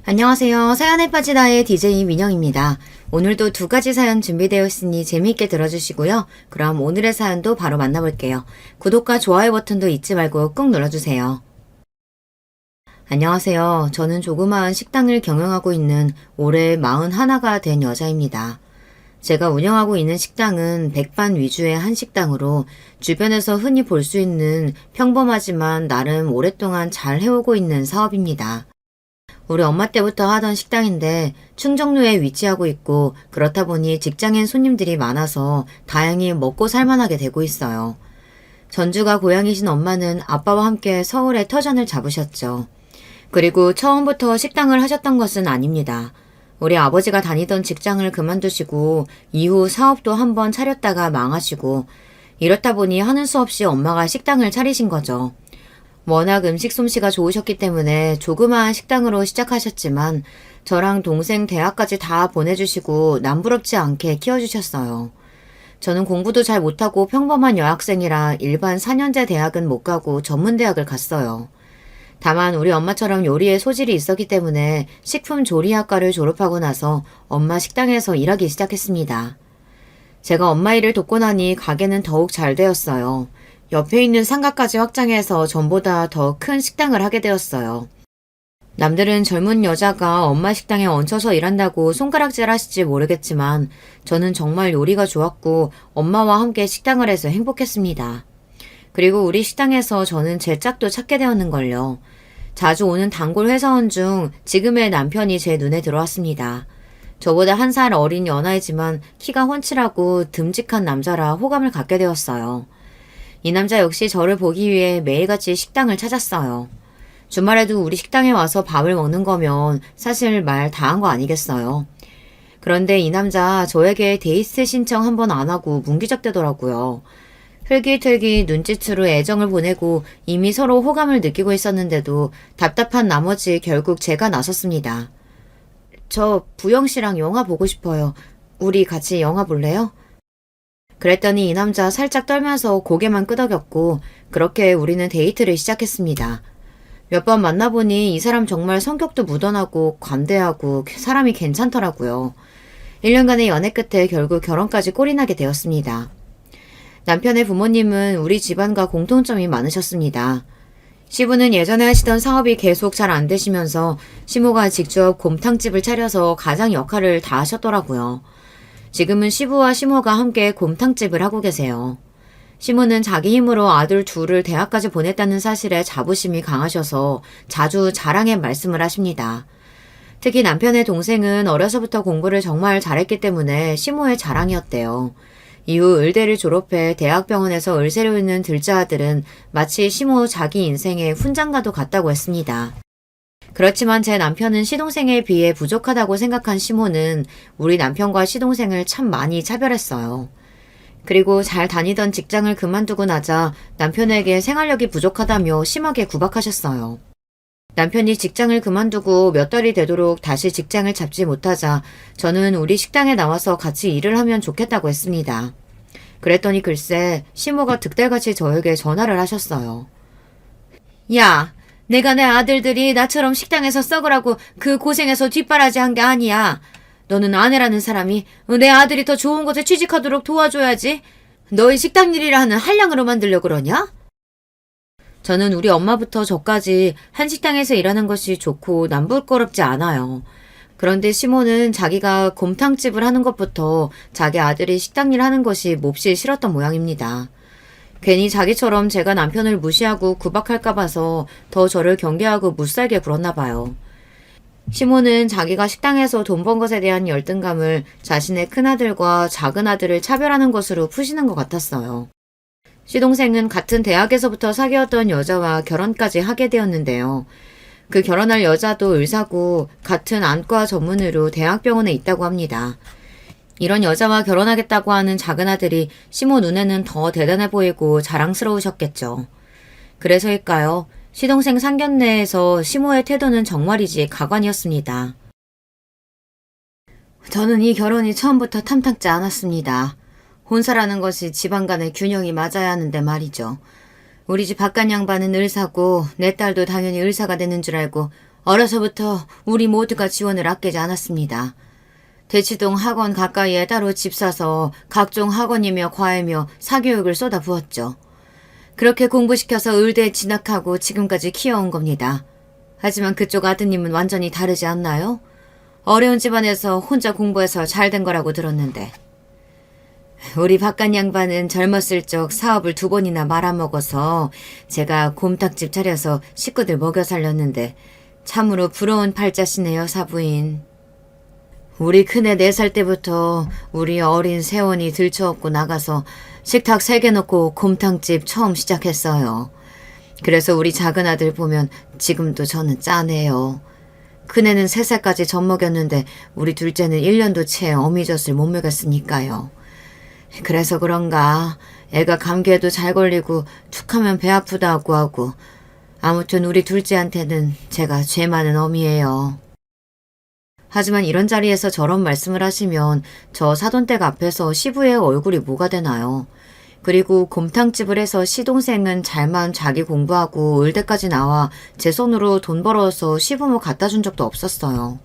안녕하세요. 사연에 빠지다의 DJ 민영입니다. 오늘도 두 가지 사연 준비되어 있으니 재미있게 들어주시고요. 그럼 오늘의 사연도 바로 만나볼게요. 구독과 좋아요 버튼도 잊지 말고 꾹 눌러주세요. 안녕하세요. 저는 조그마한 식당을 경영하고 있는 올해 41가 된 여자입니다. 제가 운영하고 있는 식당은 백반 위주의 한식당으로 주변에서 흔히 볼 수 있는 평범하지만 나름 오랫동안 잘 해오고 있는 사업입니다. 우리 엄마 때부터 하던 식당인데 충정로에 위치하고 있고 그렇다 보니 직장인 손님들이 많아서 다행히 먹고 살만하게 되고 있어요. 전주가 고향이신 엄마는 아빠와 함께 서울에 터전을 잡으셨죠. 그리고 처음부터 식당을 하셨던 것은 아닙니다. 우리 아버지가 다니던 직장을 그만두시고 이후 사업도 한번 차렸다가 망하시고 이렇다 보니 하는 수 없이 엄마가 식당을 차리신 거죠. 워낙 음식 솜씨가 좋으셨기 때문에 조그마한 식당으로 시작하셨지만 저랑 동생 대학까지 다 보내주시고 남부럽지 않게 키워주셨어요. 저는 공부도 잘 못하고 평범한 여학생이라 일반 4년제 대학은 못 가고 전문대학을 갔어요. 다만 우리 엄마처럼 요리에 소질이 있었기 때문에 식품조리학과를 졸업하고 나서 엄마 식당에서 일하기 시작했습니다. 제가 엄마 일을 돕고 나니 가게는 더욱 잘 되었어요. 옆에 있는 상가까지 확장해서 전보다 더 큰 식당을 하게 되었어요. 남들은 젊은 여자가 엄마 식당에 얹혀서 일한다고 손가락질 하실지 모르겠지만 저는 정말 요리가 좋았고 엄마와 함께 식당을 해서 행복했습니다. 그리고 우리 식당에서 저는 제 짝도 찾게 되었는걸요. 자주 오는 단골 회사원 중 지금의 남편이 제 눈에 들어왔습니다. 저보다 1살 어린 연하이지만 키가 훤칠하고 듬직한 남자라 호감을 갖게 되었어요. 이 남자 역시 저를 보기 위해 매일같이 식당을 찾았어요. 주말에도 우리 식당에 와서 밥을 먹는 거면 사실 말 다 한 거 아니겠어요. 그런데 이 남자 저에게 데이트 신청 한 번 안 하고 문기적대더라고요. 흘깃흘깃 눈짓으로 애정을 보내고 이미 서로 호감을 느끼고 있었는데도 답답한 나머지 결국 제가 나섰습니다. 저 부영 씨랑 영화 보고 싶어요. 우리 같이 영화 볼래요? 그랬더니 이 남자 살짝 떨면서 고개만 끄덕였고 그렇게 우리는 데이트를 시작했습니다. 몇 번 만나보니 이 사람 정말 성격도 무던하고 관대하고 사람이 괜찮더라고요. 1년간의 연애 끝에 결국 결혼까지 꼴이 나게 되었습니다. 남편의 부모님은 우리 집안과 공통점이 많으셨습니다. 시부는 예전에 하시던 사업이 계속 잘 안 되시면서 시모가 직접 곰탕집을 차려서 가장 역할을 다 하셨더라고요. 지금은 시부와 시모가 함께 곰탕집을 하고 계세요. 시모는 자기 힘으로 아들 둘을 대학까지 보냈다는 사실에 자부심이 강하셔서 자주 자랑의 말씀을 하십니다. 특히 남편의 동생은 어려서부터 공부를 정말 잘했기 때문에 시모의 자랑이었대요. 이후 의대를 졸업해 대학병원에서 의사로 있는 둘째 아들은 마치 시모 자기 인생의 훈장과도 같다고 했습니다. 그렇지만 제 남편은 시동생에 비해 부족하다고 생각한 시모는 우리 남편과 시동생을 참 많이 차별했어요. 그리고 잘 다니던 직장을 그만두고 나자 남편에게 생활력이 부족하다며 심하게 구박하셨어요. 남편이 직장을 그만두고 몇 달이 되도록 다시 직장을 잡지 못하자 저는 우리 식당에 나와서 같이 일을 하면 좋겠다고 했습니다. 그랬더니 글쎄 시모가 득달같이 저에게 전화를 하셨어요. 야, 내가 내 아들들이 나처럼 식당에서 썩으라고 그 고생해서 뒷바라지 한 게 아니야. 너는 아내라는 사람이 내 아들이 더 좋은 곳에 취직하도록 도와줘야지. 너희 식당 일이라 하는 한량으로 만들려고 그러냐? 저는 우리 엄마부터 저까지 한식당에서 일하는 것이 좋고 남부끄럽지 않아요. 그런데 시모는 자기가 곰탕집을 하는 것부터 자기 아들이 식당 일 하는 것이 몹시 싫었던 모양입니다. 괜히 자기처럼 제가 남편을 무시하고 구박할까 봐서 더 저를 경계하고 못살게 굴었나 봐요. 시모는 자기가 식당에서 돈 번 것에 대한 열등감을 자신의 큰아들과 작은아들을 차별하는 것으로 푸시는 것 같았어요. 시동생은 같은 대학에서부터 사귀었던 여자와 결혼까지 하게 되었는데요. 그 결혼할 여자도 의사고 같은 안과 전문의로 대학병원에 있다고 합니다. 이런 여자와 결혼하겠다고 하는 작은아들이 시모 눈에는 더 대단해 보이고 자랑스러우셨겠죠. 그래서일까요? 시동생 상견례에서 시모의 태도는 정말이지 가관이었습니다. 저는 이 결혼이 처음부터 탐탁지 않았습니다. 혼사라는 것이 집안 간의 균형이 맞아야 하는데 말이죠. 우리 집 바깥 양반은 의사고 내 딸도 당연히 의사가 되는 줄 알고 어려서부터 우리 모두가 지원을 아끼지 않았습니다. 대치동 학원 가까이에 따로 집 사서 각종 학원이며 과외며 사교육을 쏟아부었죠. 그렇게 공부시켜서 의대에 진학하고 지금까지 키워온 겁니다. 하지만 그쪽 아드님은 완전히 다르지 않나요? 어려운 집안에서 혼자 공부해서 잘 된 거라고 들었는데. 우리 박간 양반은 젊었을 적 사업을 2번이나 말아먹어서 제가 곰탕집 차려서 식구들 먹여 살렸는데 참으로 부러운 팔자시네요, 사부인. 우리 큰애 4살 때부터 우리 어린 세원이 들쳐업고 나가서 식탁 3개 놓고 곰탕집 처음 시작했어요. 그래서 우리 작은 아들 보면 지금도 저는 짠해요. 큰애는 3살까지 젖 먹였는데 우리 둘째는 1년도 채 어미젖을 못 먹였으니까요. 그래서 그런가 애가 감기에도 잘 걸리고 툭하면 배 아프다고 하고 아무튼 우리 둘째한테는 제가 죄 많은 어미예요. 하지만 이런 자리에서 저런 말씀을 하시면 저 사돈댁 앞에서 시부의 얼굴이 뭐가 되나요? 그리고 곰탕집을 해서 시동생은 잘만 자기 공부하고 의대까지 나와 제 손으로 돈 벌어서 시부모 갖다 준 적도 없었어요.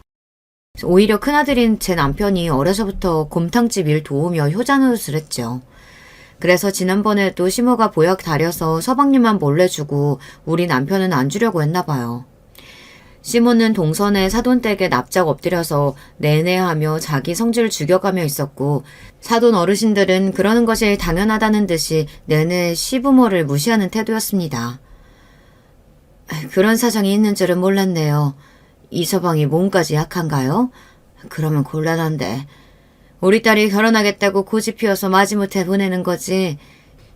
오히려 큰아들인 제 남편이 어려서부터 곰탕집 일 도우며 효자노릇을 했죠. 그래서 지난번에도 시모가 보약 다려서 서방님만 몰래 주고 우리 남편은 안 주려고 했나 봐요. 시모는 동선에 사돈댁에 납작 엎드려서 내내하며 자기 성질을 죽여가며 있었고 사돈 어르신들은 그러는 것이 당연하다는 듯이 내내 시부모를 무시하는 태도였습니다. 그런 사정이 있는 줄은 몰랐네요. 이 서방이 몸까지 약한가요? 그러면 곤란한데. 우리 딸이 결혼하겠다고 고집 피워서 마지못해 보내는 거지.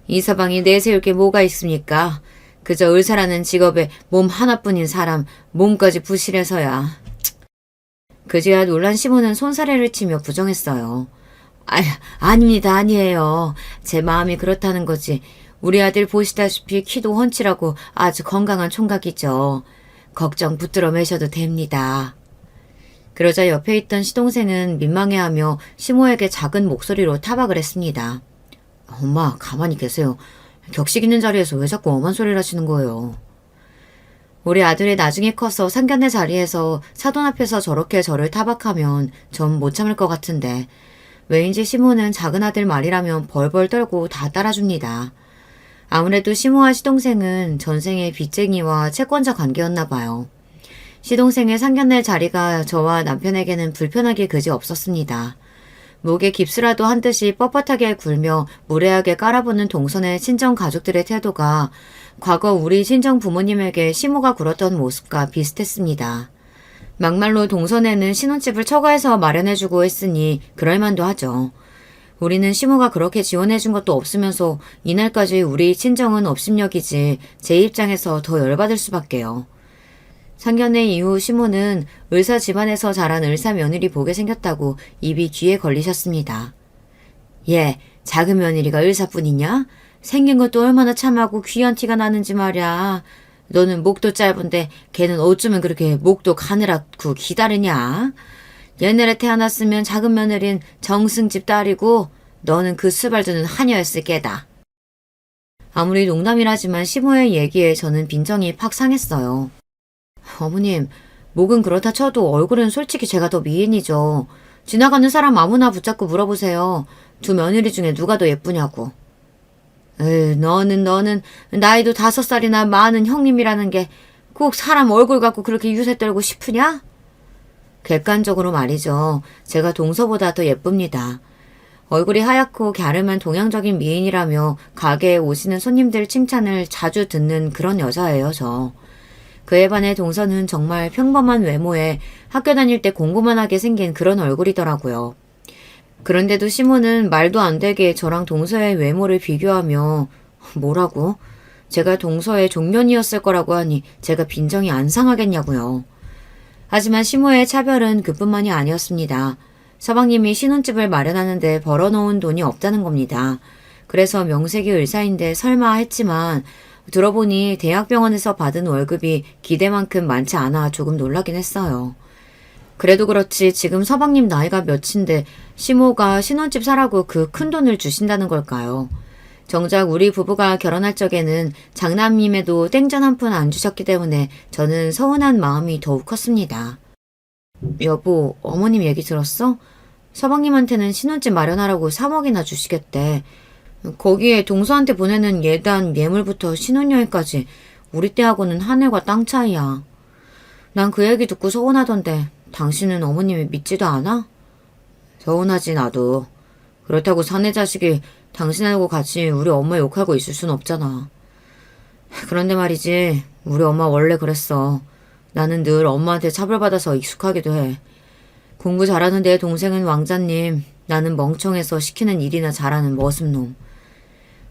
이 서방이 내세울 게 뭐가 있습니까? 그저 의사라는 직업에 몸 하나뿐인 사람 몸까지 부실해서야. 그제야 놀란 시모는 손사래를 치며 부정했어요. 아닙니다. 아니에요. 제 마음이 그렇다는 거지. 우리 아들 보시다시피 키도 훤칠하고 아주 건강한 총각이죠. 걱정 붙들어 매셔도 됩니다. 그러자 옆에 있던 시동생은 민망해하며 시모에게 작은 목소리로 타박을 했습니다. 엄마, 가만히 계세요. 격식 있는 자리에서 왜 자꾸 엄한 소리를 하시는 거예요? 우리 아들이 나중에 커서 상견례 자리에서 사돈 앞에서 저렇게 저를 타박하면 전 못 참을 것 같은데 왜인지 시모는 작은 아들 말이라면 벌벌 떨고 다 따라줍니다. 아무래도 시모와 시동생은 전생의 빚쟁이와 채권자 관계였나 봐요. 시동생의 상견례 자리가 저와 남편에게는 불편하기 그지 없었습니다. 목에 깁스라도 한 듯이 뻣뻣하게 굴며 무례하게 깔아보는 동선의 친정 가족들의 태도가 과거 우리 친정 부모님에게 시모가 굴었던 모습과 비슷했습니다. 막말로 동선에는 신혼집을 처가해서 마련해주고 했으니 그럴만도 하죠. 우리는 시모가 그렇게 지원해준 것도 없으면서 이날까지 우리 친정은 업신여기지 제 입장에서 더 열받을 수밖에요. 상견례 이후 시모는 의사 집안에서 자란 의사 며느리 보게 생겼다고 입이 귀에 걸리셨습니다. 얘, 작은 며느리가 의사뿐이냐? 생긴 것도 얼마나 참하고 귀한 티가 나는지 말이야. 너는 목도 짧은데 걔는 어쩌면 그렇게 목도 가느라고 기다리냐? 옛날에 태어났으면 작은 며느린 정승집 딸이고 너는 그 수발두는 하녀였을 게다. 아무리 농담이라지만 시모의 얘기에 저는 빈정이 팍 상했어요. 어머님, 목은 그렇다 쳐도 얼굴은 솔직히 제가 더 미인이죠. 지나가는 사람 아무나 붙잡고 물어보세요. 2 며느리 중에 누가 더 예쁘냐고. 너는 나이도 5살이나 많은 형님이라는 게 꼭 사람 얼굴 갖고 그렇게 유세 떨고 싶으냐? 객관적으로 말이죠. 제가 동서보다 더 예쁩니다. 얼굴이 하얗고 갸름한 동양적인 미인이라며 가게에 오시는 손님들 칭찬을 자주 듣는 그런 여자예요, 저. 그에 반해 동서는 정말 평범한 외모에 학교 다닐 때 공부만 하게 생긴 그런 얼굴이더라고요. 그런데도 시모는 말도 안 되게 저랑 동서의 외모를 비교하며 뭐라고? 제가 동서의 종년이었을 거라고 하니 제가 빈정이 안 상하겠냐고요. 하지만 시모의 차별은 그뿐만이 아니었습니다. 서방님이 신혼집을 마련하는데 벌어놓은 돈이 없다는 겁니다. 그래서 명색이 의사인데 설마 했지만 들어보니 대학병원에서 받은 월급이 기대만큼 많지 않아 조금 놀라긴 했어요. 그래도 그렇지 지금 서방님 나이가 몇인데 시모가 신혼집 사라고 그 큰 돈을 주신다는 걸까요? 정작 우리 부부가 결혼할 적에는 장남님에도 땡전 한 푼 안 주셨기 때문에 저는 서운한 마음이 더욱 컸습니다. 여보, 어머님 얘기 들었어? 서방님한테는 신혼집 마련하라고 3억이나 주시겠대. 거기에 동서한테 보내는 예단, 예물부터 신혼여행까지 우리 때하고는 하늘과 땅 차이야. 난 그 얘기 듣고 서운하던데 당신은 어머님이 믿지도 않아? 서운하지 나도. 그렇다고 사내 자식이 당신하고 같이 우리 엄마 욕하고 있을 순 없잖아. 그런데 말이지, 우리 엄마 원래 그랬어. 나는 늘 엄마한테 차별받아서 익숙하기도 해. 공부 잘하는 내 동생은 왕자님, 나는 멍청해서 시키는 일이나 잘하는 머슴놈.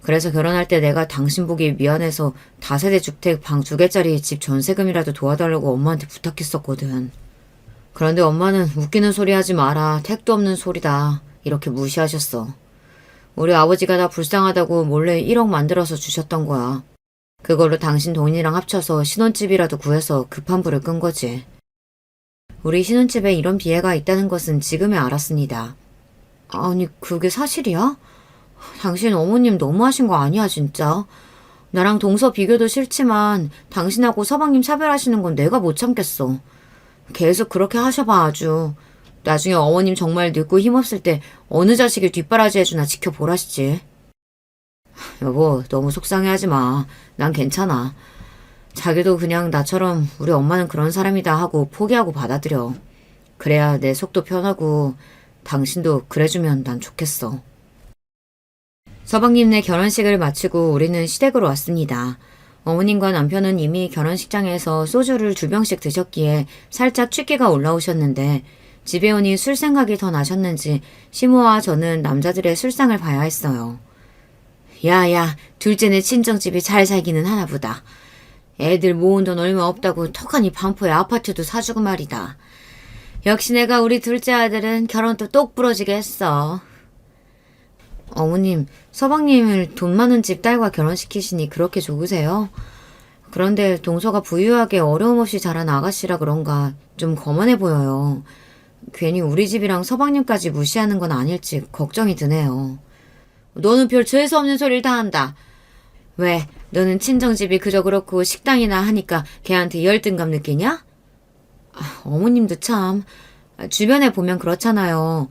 그래서 결혼할 때 내가 당신 보기 미안해서 다세대 주택 방 2개짜리 집 전세금이라도 도와달라고 엄마한테 부탁했었거든. 그런데 엄마는 웃기는 소리 하지 마라, 택도 없는 소리다, 이렇게 무시하셨어. 우리 아버지가 다 불쌍하다고 몰래 1억 만들어서 주셨던 거야. 그걸로 당신 돈이랑 합쳐서 신혼집이라도 구해서 급한 불을 끈 거지. 우리 신혼집에 이런 비애가 있다는 것은 지금에 알았습니다. 아니, 그게 사실이야? 당신 어머님 너무하신 거 아니야, 진짜? 나랑 동서 비교도 싫지만 당신하고 서방님 차별하시는 건 내가 못 참겠어. 계속 그렇게 하셔봐, 아주. 나중에 어머님 정말 늙고 힘없을 때 어느 자식이 뒷바라지 해주나 지켜보라시지. 여보, 너무 속상해하지 마. 난 괜찮아. 자기도 그냥 나처럼 우리 엄마는 그런 사람이다 하고 포기하고 받아들여. 그래야 내 속도 편하고 당신도 그래주면 난 좋겠어. 서방님네 결혼식을 마치고 우리는 시댁으로 왔습니다. 어머님과 남편은 이미 결혼식장에서 소주를 2병씩 드셨기에 살짝 취기가 올라오셨는데 집에 오니 술 생각이 더 나셨는지 시모와 저는 남자들의 술상을 봐야 했어요. 야야, 둘째네 친정집이 잘 살기는 하나 보다. 애들 모은 돈 얼마 없다고 턱하니 반포에 아파트도 사주고 말이다. 역시 내가 우리 둘째 아들은 결혼도 똑 부러지게 했어. 어머님, 서방님을 돈 많은 집 딸과 결혼시키시니 그렇게 좋으세요? 그런데 동서가 부유하게 어려움 없이 자란 아가씨라 그런가 좀 거만해 보여요. 괜히 우리 집이랑 서방님까지 무시하는 건 아닐지 걱정이 드네요. 너는 별 죄수 없는 소리를 다 한다. 왜, 너는 친정집이 그저 그렇고 식당이나 하니까 걔한테 열등감 느끼냐? 어머님도 참, 주변에 보면 그렇잖아요.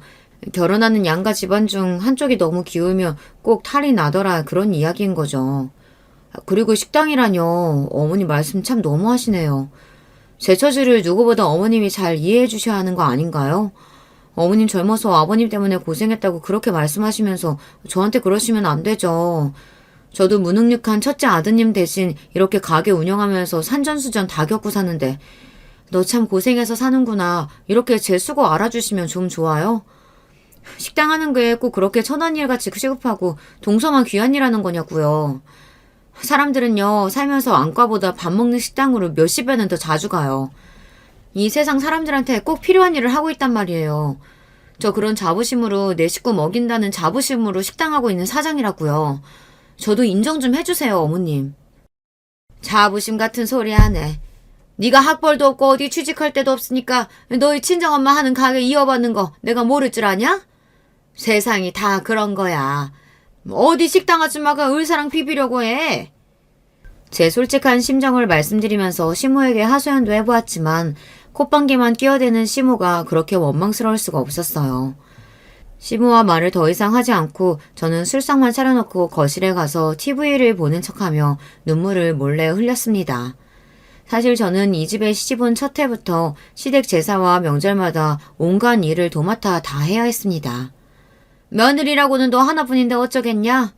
결혼하는 양가 집안 중 한쪽이 너무 기울면 꼭 탈이 나더라, 그런 이야기인 거죠. 그리고 식당이라뇨. 어머니 말씀 참 너무하시네요. 제 처지를 누구보다 어머님이 잘 이해해 주셔야 하는 거 아닌가요? 어머님 젊어서 아버님 때문에 고생했다고 그렇게 말씀하시면서 저한테 그러시면 안 되죠. 저도 무능력한 첫째 아드님 대신 이렇게 가게 운영하면서 산전수전 다 겪고 사는데 너 참 고생해서 사는구나, 이렇게 제 수고 알아주시면 좀 좋아요. 식당 하는 게 꼭 그렇게 천한 일같이 시급하고 동서만 귀한 일 하는 거냐고요. 사람들은요, 살면서 안과보다 밥 먹는 식당으로 몇십 배는 더 자주 가요. 이 세상 사람들한테 꼭 필요한 일을 하고 있단 말이에요. 저 그런 자부심으로 내 식구 먹인다는 자부심으로 식당하고 있는 사장이라고요. 저도 인정 좀 해주세요, 어머님. 자부심 같은 소리 하네. 네가 학벌도 없고 어디 취직할 데도 없으니까 너희 친정엄마 하는 가게 이어받는 거 내가 모를 줄 아냐? 세상이 다 그런 거야. 어디 식당 아줌마가 을사랑 비비려고 해. 제 솔직한 심정을 말씀드리면서 시모에게 하소연도 해보았지만 콧방귀만 끼어대는 시모가 그렇게 원망스러울 수가 없었어요. 시모와 말을 더 이상 하지 않고 저는 술상만 차려놓고 거실에 가서 TV를 보는 척하며 눈물을 몰래 흘렸습니다. 사실 저는 이 집에 시집온 첫 해부터 시댁 제사와 명절마다 온갖 일을 도맡아 다 해야 했습니다. 며느리라고는 너 하나뿐인데 어쩌겠냐?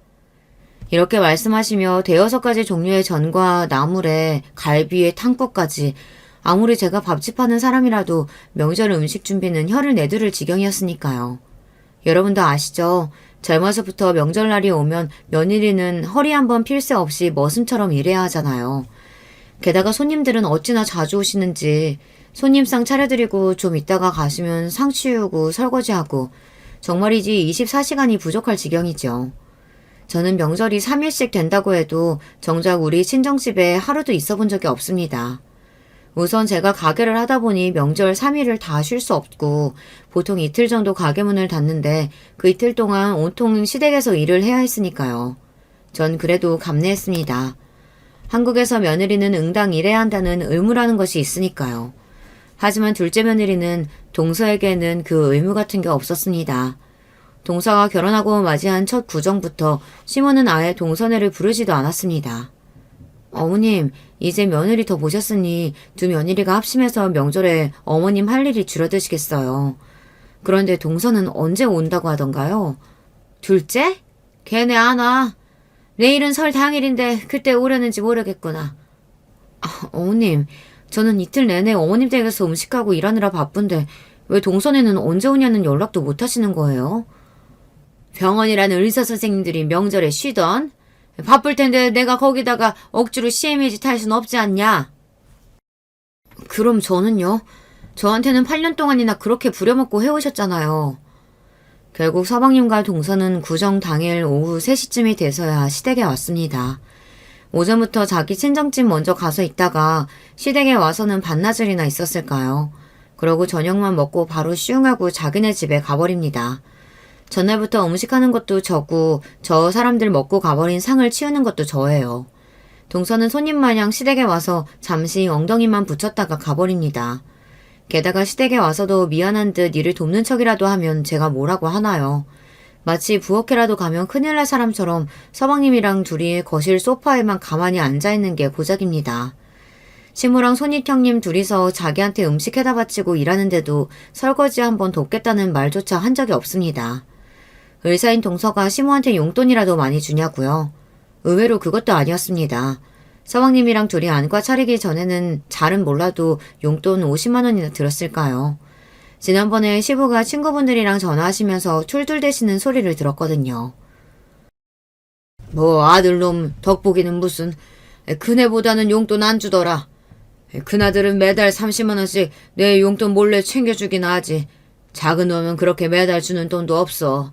이렇게 말씀하시며 대여섯 가지 종류의 전과 나물에 갈비에 탕국까지, 아무리 제가 밥집하는 사람이라도 명절 음식 준비는 혀를 내두를 지경이었으니까요. 여러분도 아시죠? 젊어서부터 명절날이 오면 며느리는 허리 한번 필 새 없이 머슴처럼 일해야 하잖아요. 게다가 손님들은 어찌나 자주 오시는지 손님상 차려드리고 좀 있다가 가시면 상 치우고 설거지하고, 정말이지 24시간이 부족할 지경이죠. 저는 명절이 3일씩 된다고 해도 정작 우리 친정집에 하루도 있어 본 적이 없습니다. 우선 제가 가게를 하다 보니 명절 3일을 다 쉴 수 없고 보통 이틀 정도 가게 문을 닫는데 그 이틀 동안 온통 시댁에서 일을 해야 했으니까요. 전 그래도 감내했습니다. 한국에서 며느리는 응당 일해야 한다는 의무라는 것이 있으니까요. 하지만 둘째 며느리는 동서에게는 그 의무 같은 게 없었습니다. 동서가 결혼하고 맞이한 첫 구정부터 시모는 아예 동서네를 부르지도 않았습니다. 어머님, 이제 며느리 더 모셨으니 두 며느리가 합심해서 명절에 어머님 할 일이 줄어드시겠어요. 그런데 동서는 언제 온다고 하던가요? 둘째? 걔네 안 와. 내일은 설 당일인데 그때 오려는지 모르겠구나. 어머님, 저는 이틀 내내 어머님 댁에서 음식하고 일하느라 바쁜데 왜 동선에는 언제 오냐는 연락도 못 하시는 거예요? 병원이라는 의사 선생님들이 명절에 쉬던? 바쁠 텐데 내가 거기다가 억지로 CMH 탈 순 없지 않냐? 그럼 저는요? 저한테는 8년 동안이나 그렇게 부려먹고 해오셨잖아요. 결국 서방님과 동서는 구정 당일 오후 3시쯤이 돼서야 시댁에 왔습니다. 오전부터 자기 친정집 먼저 가서 있다가 시댁에 와서는 반나절이나 있었을까요? 그러고 저녁만 먹고 바로 슝하고 자기네 집에 가버립니다. 전날부터 음식하는 것도 저고 저 사람들 먹고 가버린 상을 치우는 것도 저예요. 동서는 손님 마냥 시댁에 와서 잠시 엉덩이만 붙였다가 가버립니다. 게다가 시댁에 와서도 미안한 듯 일을 돕는 척이라도 하면 제가 뭐라고 하나요. 마치 부엌에라도 가면 큰일 날 사람처럼 서방님이랑 둘이 거실 소파에만 가만히 앉아있는 게 고작입니다. 시모랑 손익 형님 둘이서 자기한테 음식 해다 바치고 일하는데도 설거지 한번 돕겠다는 말조차 한 적이 없습니다. 의사인 동서가 시모한테 용돈이라도 많이 주냐고요? 의외로 그것도 아니었습니다. 서방님이랑 둘이 안과 차리기 전에는 잘은 몰라도 용돈 50만 원이나 들었을까요? 지난번에 시부가 친구분들이랑 전화하시면서 툴툴대시는 소리를 들었거든요. 뭐 아들놈 덕보기는 무슨 그네보다는 용돈 안 주더라. 그나들은 매달 30만 원씩 내 용돈 몰래 챙겨주긴 하지. 작은 놈은 그렇게 매달 주는 돈도 없어.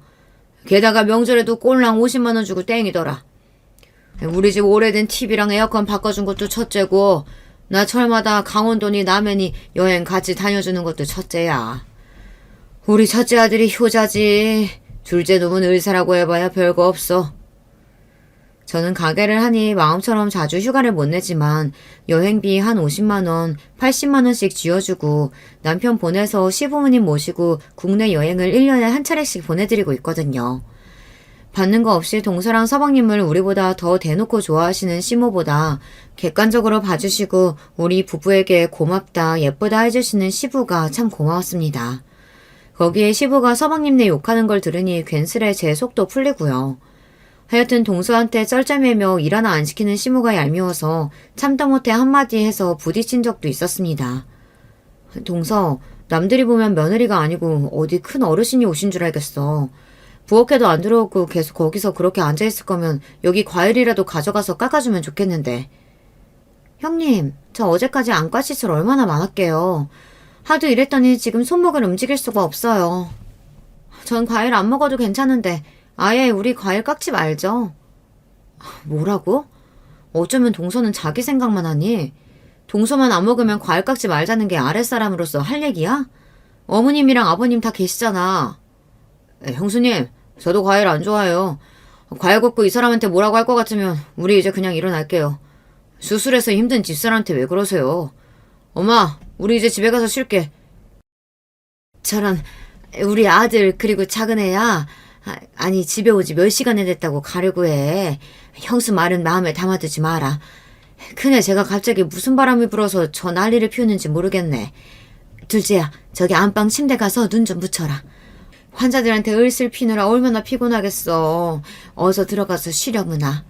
게다가 명절에도 꼴랑 50만 원 주고 땡이더라. 우리 집 오래된 TV랑 에어컨 바꿔준 것도 첫째고 나 철마다 강원도니 남해니 여행 같이 다녀주는 것도 첫째야. 우리 첫째 아들이 효자지. 둘째 놈은 의사라고 해봐야 별거 없어. 저는 가게를 하니 마음처럼 자주 휴가를 못 내지만 여행비 한 50만 원, 80만 원씩 쥐어주고 남편 보내서 시부모님 모시고 국내 여행을 1년에 한 차례씩 보내드리고 있거든요. 받는 거 없이 동서랑 서방님을 우리보다 더 대놓고 좋아하시는 시모보다 객관적으로 봐주시고 우리 부부에게 고맙다, 예쁘다 해주시는 시부가 참 고마웠습니다. 거기에 시부가 서방님네 욕하는 걸 들으니 괜스레 제 속도 풀리고요. 하여튼 동서한테 쩔쩔매며 일 하나 안 시키는 시모가 얄미워서 참다 못해 한마디 해서 부딪힌 적도 있었습니다. 동서, 남들이 보면 며느리가 아니고 어디 큰 어르신이 오신 줄 알겠어. 부엌에도 안 들어오고 계속 거기서 그렇게 앉아있을 거면 여기 과일이라도 가져가서 깎아주면 좋겠는데. 형님, 저 어제까지 안과 시술 얼마나 많았게요. 하도 일했더니 지금 손목을 움직일 수가 없어요. 전 과일 안 먹어도 괜찮은데 아예 우리 과일 깎지 말죠. 뭐라고? 어쩌면 동서는 자기 생각만 하니? 동서만 안 먹으면 과일 깎지 말자는 게 아랫사람으로서 할 얘기야? 어머님이랑 아버님 다 계시잖아. 형수님, 저도 과일 안 좋아해요. 과일 걷고 이 사람한테 뭐라고 할 것 같으면 우리 이제 그냥 일어날게요. 수술해서 힘든 집사람한테 왜 그러세요? 엄마, 우리 이제 집에 가서 쉴게. 저런, 우리 아들 그리고 작은 애야. 아니 집에 오지 몇 시간이 됐다고 가려고 해. 형수 말은 마음에 담아두지 마라. 큰애 제가 갑자기 무슨 바람이 불어서 저 난리를 피우는지 모르겠네. 둘째야, 저기 안방 침대 가서 눈 좀 붙여라. 환자들한테 을슬 피느라 얼마나 피곤하겠어. 어서 들어가서 쉬려무나.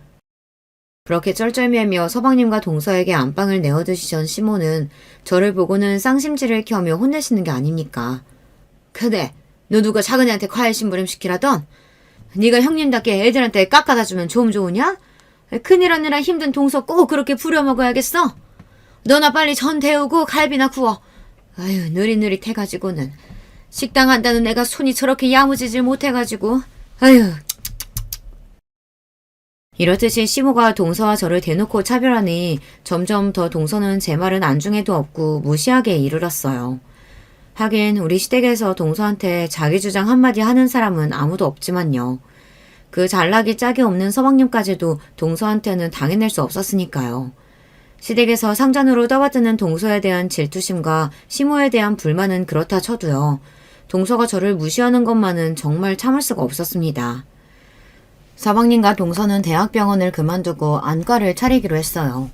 그렇게 쩔쩔매며 서방님과 동서에게 안방을 내어두시던 시모는 저를 보고는 쌍심지를 켜며 혼내시는 게 아닙니까? 그래, 너 누가 작은애한테 과일 심부름 시키라던? 네가 형님답게 애들한테 깎아다 주면 좀 좋으냐? 큰일 하느라 힘든 동서 꼭 그렇게 부려먹어야겠어? 너나 빨리 전 데우고 갈비나 구워. 아유, 느릿느릿해가지고는. 식당 한다는 애가 손이 저렇게 야무지질 못해가지고. 아유. 이렇듯이 시모가 동서와 저를 대놓고 차별하니 점점 더 동서는 제 말은 안중에도 없고 무시하게 이르렀어요. 하긴 우리 시댁에서 동서한테 자기 주장 한마디 하는 사람은 아무도 없지만요. 그 잘나기 짝이 없는 서방님까지도 동서한테는 당해낼 수 없었으니까요. 시댁에서 상전으로 떠받드는 동서에 대한 질투심과 시모에 대한 불만은 그렇다 쳐도요. 동서가 저를 무시하는 것만은 정말 참을 수가 없었습니다. 서방님과 동서는 대학병원을 그만두고 안과를 차리기로 했어요.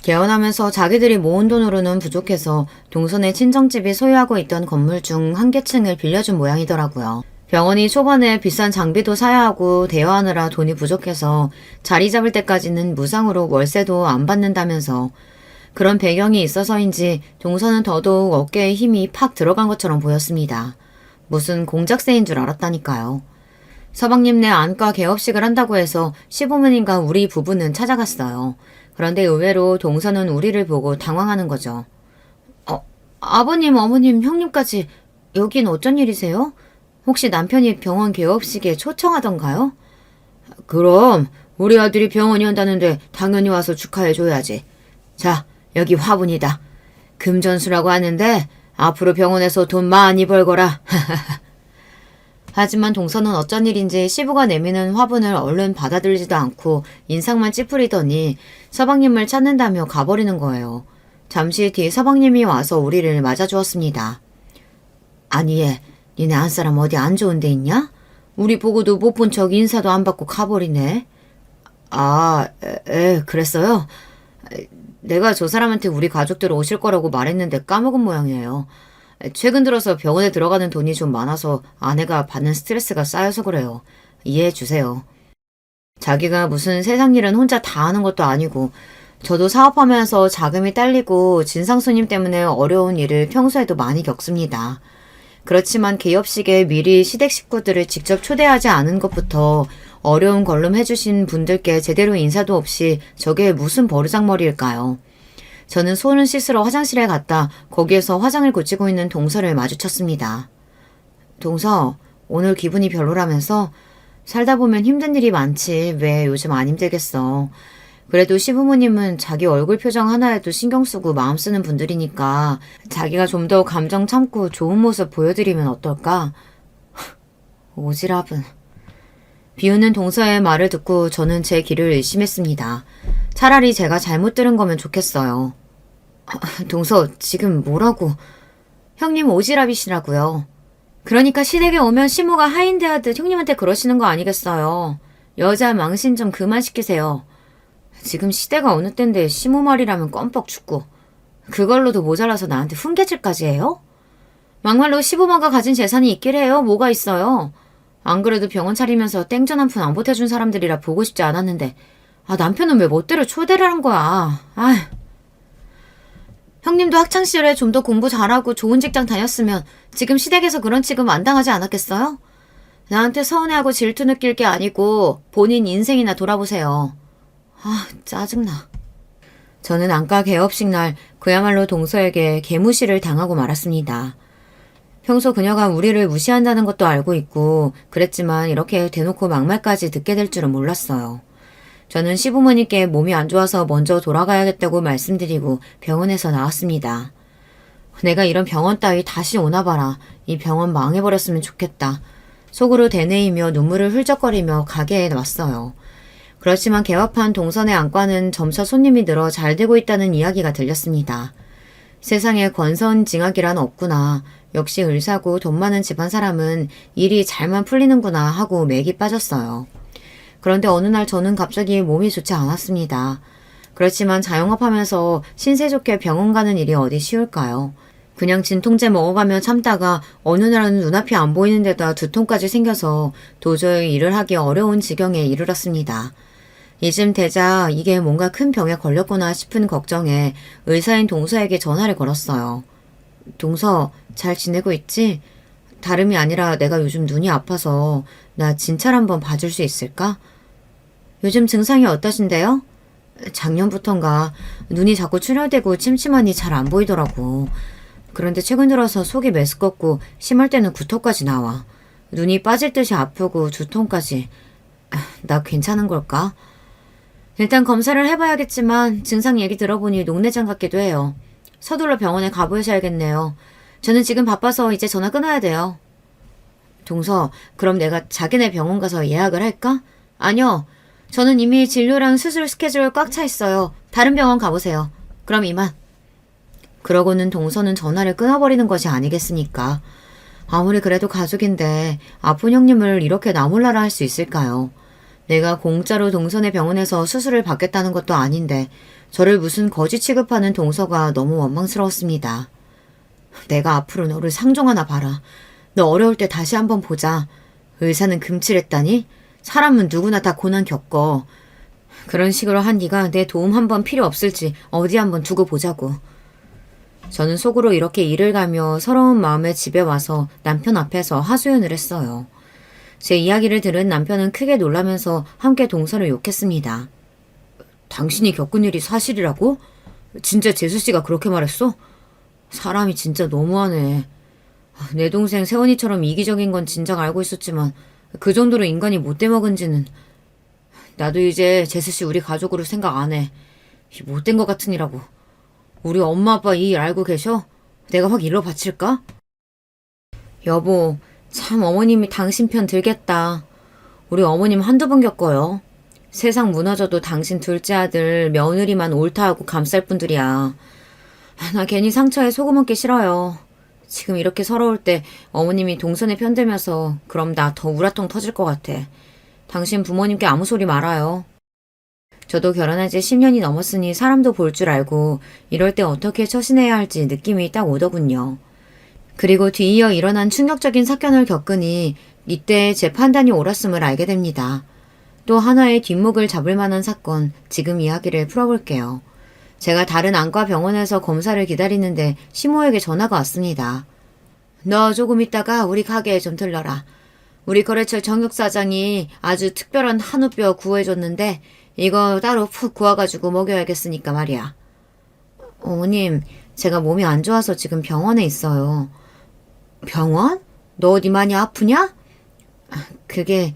개원하면서 자기들이 모은 돈으로는 부족해서 동선의 친정집이 소유하고 있던 건물 중 한 개층을 빌려준 모양이더라고요. 병원이 초반에 비싼 장비도 사야 하고 대여하느라 돈이 부족해서 자리 잡을 때까지는 무상으로 월세도 안 받는다면서 그런 배경이 있어서인지 동서는 더더욱 어깨에 힘이 팍 들어간 것처럼 보였습니다. 무슨 공작새인 줄 알았다니까요. 서방님네 안과 개업식을 한다고 해서 시부모님과 우리 부부는 찾아갔어요. 그런데 의외로 동서는 우리를 보고 당황하는 거죠. 아버님, 어머님, 형님까지 여긴 어쩐 일이세요? 혹시 남편이 병원 개업식에 초청하던가요? 그럼 우리 아들이 병원이 한다는데 당연히 와서 축하해줘야지. 자, 여기 화분이다. 금전수라고 하는데 앞으로 병원에서 돈 많이 벌거라. 하지만 동서는 어쩐 일인지 시부가 내미는 화분을 얼른 받아들지도 않고 인상만 찌푸리더니 서방님을 찾는다며 가버리는 거예요. 잠시 뒤 서방님이 와서 우리를 맞아주었습니다. 아니 얘, 니네 안사람 어디 안 좋은 데 있냐? 우리 보고도 못 본 척 인사도 안 받고 가버리네. 그랬어요? 내가 저 사람한테 우리 가족들 오실 거라고 말했는데 까먹은 모양이에요. 최근 들어서 병원에 들어가는 돈이 좀 많아서 아내가 받는 스트레스가 쌓여서 그래요. 이해해 주세요. 자기가 무슨 세상 일은 혼자 다 하는 것도 아니고 저도 사업하면서 자금이 딸리고 진상 손님 때문에 어려운 일을 평소에도 많이 겪습니다. 그렇지만 개업식에 미리 시댁 식구들을 직접 초대하지 않은 것부터 어려운 걸름 해주신 분들께 제대로 인사도 없이 저게 무슨 버르장머리일까요? 저는 손을 씻으러 화장실에 갔다 거기에서 화장을 고치고 있는 동서를 마주쳤습니다. 동서, 오늘 기분이 별로라면서? 살다 보면 힘든 일이 많지 왜 요즘 안 힘들겠어. 그래도 시부모님은 자기 얼굴 표정 하나에도 신경 쓰고 마음 쓰는 분들이니까 자기가 좀 더 감정 참고 좋은 모습 보여드리면 어떨까? 오지랖은. 비웃는 동서의 말을 듣고 저는 제 길을 의심했습니다. 차라리 제가 잘못 들은 거면 좋겠어요. 동서, 지금 뭐라고? 형님 오지랖이시라고요. 그러니까 시댁에 오면 시모가 하인대하듯 형님한테 그러시는 거 아니겠어요. 여자 망신 좀 그만 시키세요. 지금 시대가 어느 때인데 시모 말이라면 껌뻑 죽고 그걸로도 모자라서 나한테 훈계질까지 해요? 막말로 시부모가 가진 재산이 있길 해요. 뭐가 있어요. 안 그래도 병원 차리면서 땡전 한 푼 안 보태준 사람들이라 보고 싶지 않았는데 남편은 왜 멋대로 초대를 한 거야. 형님도 학창시절에 좀 더 공부 잘하고 좋은 직장 다녔으면 지금 시댁에서 그런 취급 안 당하지 않았겠어요? 나한테 서운해하고 질투 느낄 게 아니고 본인 인생이나 돌아보세요. 짜증나. 저는 안과 개업식 날 그야말로 동서에게 개무시를 당하고 말았습니다. 평소 그녀가 우리를 무시한다는 것도 알고 있고 그랬지만 이렇게 대놓고 막말까지 듣게 될 줄은 몰랐어요. 저는 시부모님께 몸이 안 좋아서 먼저 돌아가야겠다고 말씀드리고 병원에서 나왔습니다. 내가 이런 병원 따위 다시 오나 봐라. 이 병원 망해버렸으면 좋겠다. 속으로 되뇌이며 눈물을 흘적거리며 가게에 왔어요. 그렇지만 개업한 동선의 안과는 점차 손님이 늘어 잘 되고 있다는 이야기가 들렸습니다. 세상에 권선징악이란 없구나. 역시 의사고 돈 많은 집안 사람은 일이 잘만 풀리는구나 하고 맥이 빠졌어요. 그런데 어느 날 저는 갑자기 몸이 좋지 않았습니다. 그렇지만 자영업하면서 신세 좋게 병원 가는 일이 어디 쉬울까요? 그냥 진통제 먹어가며 참다가 어느 날은 눈앞이 안 보이는 데다 두통까지 생겨서 도저히 일을 하기 어려운 지경에 이르렀습니다. 이쯤 되자 이게 뭔가 큰 병에 걸렸구나 싶은 걱정에 의사인 동서에게 전화를 걸었어요. 동서, 잘 지내고 있지? 다름이 아니라 내가 요즘 눈이 아파서 나 진찰 한번 봐줄 수 있을까? 요즘 증상이 어떠신데요? 작년부턴가 눈이 자꾸 출혈되고 침침하니 잘 안 보이더라고. 그런데 최근 들어서 속이 메스껍고 심할 때는 구토까지 나와. 눈이 빠질 듯이 아프고 두통까지. 나 괜찮은 걸까? 일단 검사를 해봐야겠지만 증상 얘기 들어보니 녹내장 같기도 해요. 서둘러 병원에 가보셔야겠네요. 저는 지금 바빠서 이제 전화 끊어야 돼요. 동서, 그럼 내가 자기네 병원 가서 예약을 할까? 아니요. 저는 이미 진료랑 수술 스케줄 꽉 차 있어요. 다른 병원 가보세요. 그럼 이만. 그러고는 동서는 전화를 끊어버리는 것이 아니겠습니까? 아무리 그래도 가족인데 아픈 형님을 이렇게 나몰라라 할 수 있을까요? 내가 공짜로 동선의 병원에서 수술을 받겠다는 것도 아닌데 저를 무슨 거지 취급하는 동서가 너무 원망스러웠습니다. 내가 앞으로 너를 상종하나 봐라. 너 어려울 때 다시 한번 보자. 의사는 금칠했다니? 사람은 누구나 다 고난 겪어. 그런 식으로 한 네가 내 도움 한번 필요 없을지 어디 한번 두고 보자고. 저는 속으로 이렇게 일을 가며 서러운 마음에 집에 와서 남편 앞에서 하소연을 했어요. 제 이야기를 들은 남편은 크게 놀라면서 함께 동서를 욕했습니다. 당신이 겪은 일이 사실이라고? 진짜 재수씨가 그렇게 말했어? 사람이 진짜 너무하네. 내 동생 세원이처럼 이기적인 건 진작 알고 있었지만 그 정도로 인간이 못돼 먹은지는. 나도 이제 재수씨 우리 가족으로 생각 안 해. 못된 것 같으니라고. 우리 엄마 아빠 이 일 알고 계셔? 내가 확 일러 바칠까? 여보, 참 어머님이 당신 편 들겠다. 우리 어머님 한두 번 겪어요. 세상 무너져도 당신 둘째 아들 며느리만 옳다 하고 감쌀 분들이야. 나 괜히 상처에 소금 얹기 싫어요. 지금 이렇게 서러울 때 어머님이 동선에 편들면서 그럼 나 더 우라통 터질 것 같아. 당신 부모님께 아무 소리 말아요. 저도 결혼한 지 10년이 넘었으니 사람도 볼 줄 알고 이럴 때 어떻게 처신해야 할지 느낌이 딱 오더군요. 그리고 뒤이어 일어난 충격적인 사건을 겪으니 이때 제 판단이 옳았음을 알게 됩니다. 또 하나의 뒷목을 잡을 만한 사건, 지금 이야기를 풀어볼게요. 제가 다른 안과 병원에서 검사를 기다리는데 시모에게 전화가 왔습니다. 너 조금 있다가 우리 가게에 좀 들러라. 우리 거래처 정육 사장이 아주 특별한 한우뼈 구해줬는데 이거 따로 푹 구워가지고 먹여야겠으니까 말이야. 어머님, 제가 몸이 안 좋아서 지금 병원에 있어요. 병원? 너 어디 많이 아프냐? 그게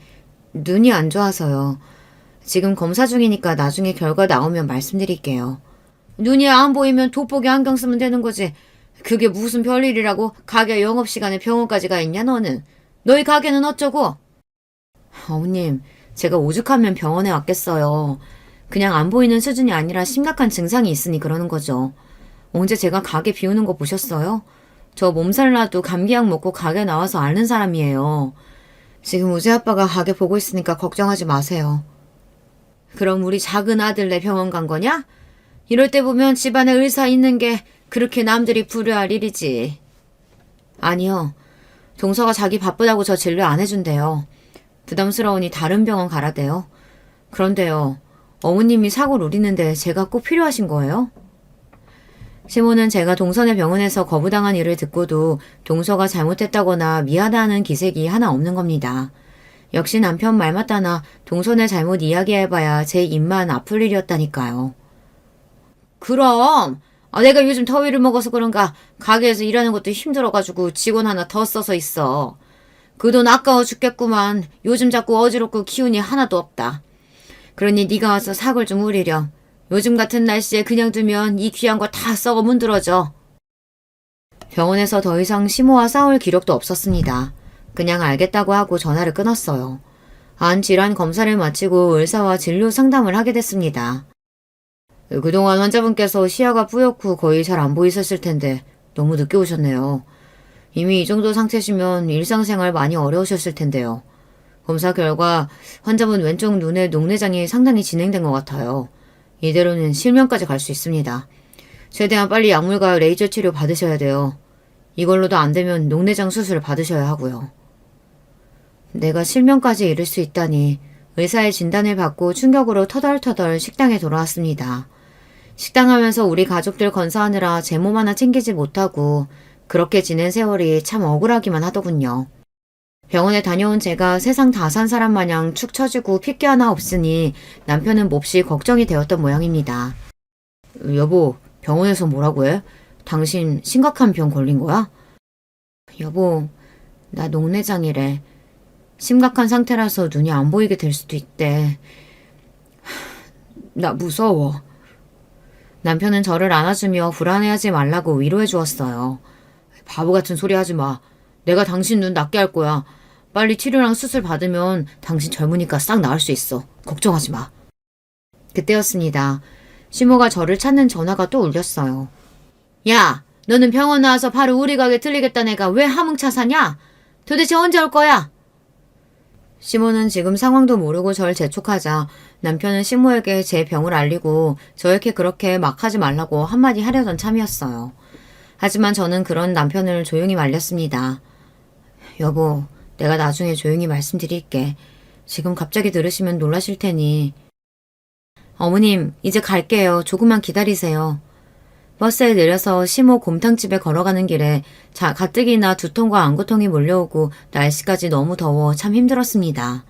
눈이 안 좋아서요. 지금 검사 중이니까 나중에 결과 나오면 말씀드릴게요. 눈이 안 보이면 돋보기 안경 쓰면 되는 거지. 그게 무슨 별일이라고 가게 영업시간에 병원까지 가 있냐 너는. 너희 가게는 어쩌고? 어머님, 제가 오죽하면 병원에 왔겠어요. 그냥 안 보이는 수준이 아니라 심각한 증상이 있으니 그러는 거죠. 언제 제가 가게 비우는 거 보셨어요? 저 몸살나도 감기약 먹고 가게 나와서 앓는 사람이에요. 지금 우재 아빠가 가게 보고 있으니까 걱정하지 마세요. 그럼 우리 작은 아들네 병원 간 거냐? 이럴 때 보면 집안에 의사 있는 게 그렇게 남들이 불효할 일이지. 아니요. 동서가 자기 바쁘다고 저 진료 안 해준대요. 부담스러우니 다른 병원 가라대요. 그런데요. 어머님이 사고 노리는데 제가 꼭 필요하신 거예요? 시모는 제가 동선의 병원에서 거부당한 일을 듣고도 동서가 잘못했다거나 미안해하는 기색이 하나 없는 겁니다. 역시 남편 말 맞다나 동선의 잘못 이야기해봐야 제 입만 아플 일이었다니까요. 그럼 내가 요즘 더위를 먹어서 그런가 가게에서 일하는 것도 힘들어가지고 직원 하나 더 써서 있어. 그 돈 아까워 죽겠구만. 요즘 자꾸 어지럽고 기운이 하나도 없다. 그러니 네가 와서 사골 좀 우리렴. 요즘 같은 날씨에 그냥 두면 이 귀한 거 다 썩어 문드러져. 병원에서 더 이상 시모와 싸울 기력도 없었습니다. 그냥 알겠다고 하고 전화를 끊었어요. 안 질환 검사를 마치고 의사와 진료 상담을 하게 됐습니다. 그동안 환자분께서 시야가 뿌옇고 거의 잘 안 보이셨을 텐데 너무 늦게 오셨네요. 이미 이 정도 상태시면 일상생활 많이 어려우셨을 텐데요. 검사 결과 환자분 왼쪽 눈의 녹내장이 상당히 진행된 것 같아요. 이대로는 실명까지 갈 수 있습니다. 최대한 빨리 약물과 레이저 치료 받으셔야 돼요. 이걸로도 안 되면 녹내장 수술을 받으셔야 하고요. 내가 실명까지 이를 수 있다니 의사의 진단을 받고 충격으로 터덜터덜 식당에 돌아왔습니다. 식당하면서 우리 가족들 건사하느라 제 몸 하나 챙기지 못하고 그렇게 지낸 세월이 참 억울하기만 하더군요. 병원에 다녀온 제가 세상 다 산 사람 마냥 축 처지고 핏기 하나 없으니 남편은 몹시 걱정이 되었던 모양입니다. 여보, 병원에서 뭐라고 해? 당신 심각한 병 걸린 거야? 여보, 나 녹내장이래. 심각한 상태라서 눈이 안 보이게 될 수도 있대. 나 무서워. 남편은 저를 안아주며 불안해하지 말라고 위로해 주었어요. 바보 같은 소리 하지 마. 내가 당신 눈 낫게 할 거야. 빨리 치료랑 수술 받으면 당신 젊으니까 싹 나을 수 있어. 걱정하지 마. 그때였습니다. 시모가 저를 찾는 전화가 또 울렸어요. 야, 너는 병원 나와서 바로 우리 가게 들리겠다는 애가 왜 함흥차 사냐? 도대체 언제 올 거야? 시모는 지금 상황도 모르고 절 재촉하자 남편은 시모에게 제 병을 알리고 저에게 그렇게 막 하지 말라고 한마디 하려던 참이었어요. 하지만 저는 그런 남편을 조용히 말렸습니다. 여보, 내가 나중에 조용히 말씀드릴게. 지금 갑자기 들으시면 놀라실 테니. 어머님, 이제 갈게요. 조금만 기다리세요. 버스에 내려서 시모 곰탕집에 걸어가는 길에 가뜩이나 두통과 안구통이 몰려오고 날씨까지 너무 더워 참 힘들었습니다.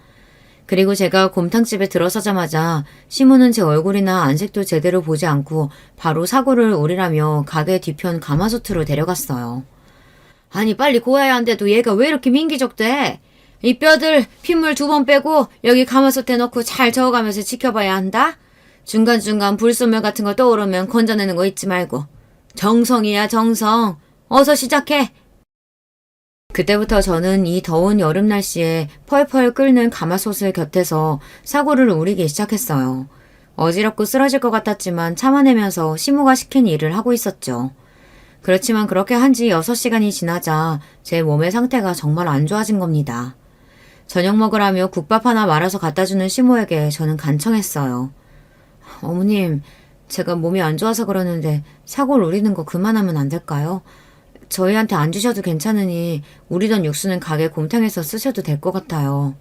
그리고 제가 곰탕집에 들어서자마자 시모는 제 얼굴이나 안색도 제대로 보지 않고 바로 사고를 오리라며 가게 뒤편 가마솥으로 데려갔어요. 아니 빨리 고아야 한데도 얘가 왜 이렇게 민기적대? 이 뼈들 핏물 2번 빼고 여기 가마솥에 넣고 잘 저어가면서 지켜봐야 한다? 중간중간 불순물 같은 거 떠오르면 건져내는 거 잊지 말고. 정성이야 정성. 어서 시작해. 그때부터 저는 이 더운 여름 날씨에 펄펄 끓는 가마솥을 곁에서 사고를 우리기 시작했어요. 어지럽고 쓰러질 것 같았지만 참아내면서 시모가 시킨 일을 하고 있었죠. 그렇지만 그렇게 한 지 6시간이 지나자 제 몸의 상태가 정말 안 좋아진 겁니다. 저녁 먹으라며 국밥 하나 말아서 갖다주는 시모에게 저는 간청했어요. 어머님, 제가 몸이 안 좋아서 그러는데 사골 우리는 거 그만하면 안 될까요? 저희한테 안 주셔도 괜찮으니 우리던 육수는 가게 곰탕에서 쓰셔도 될 것 같아요.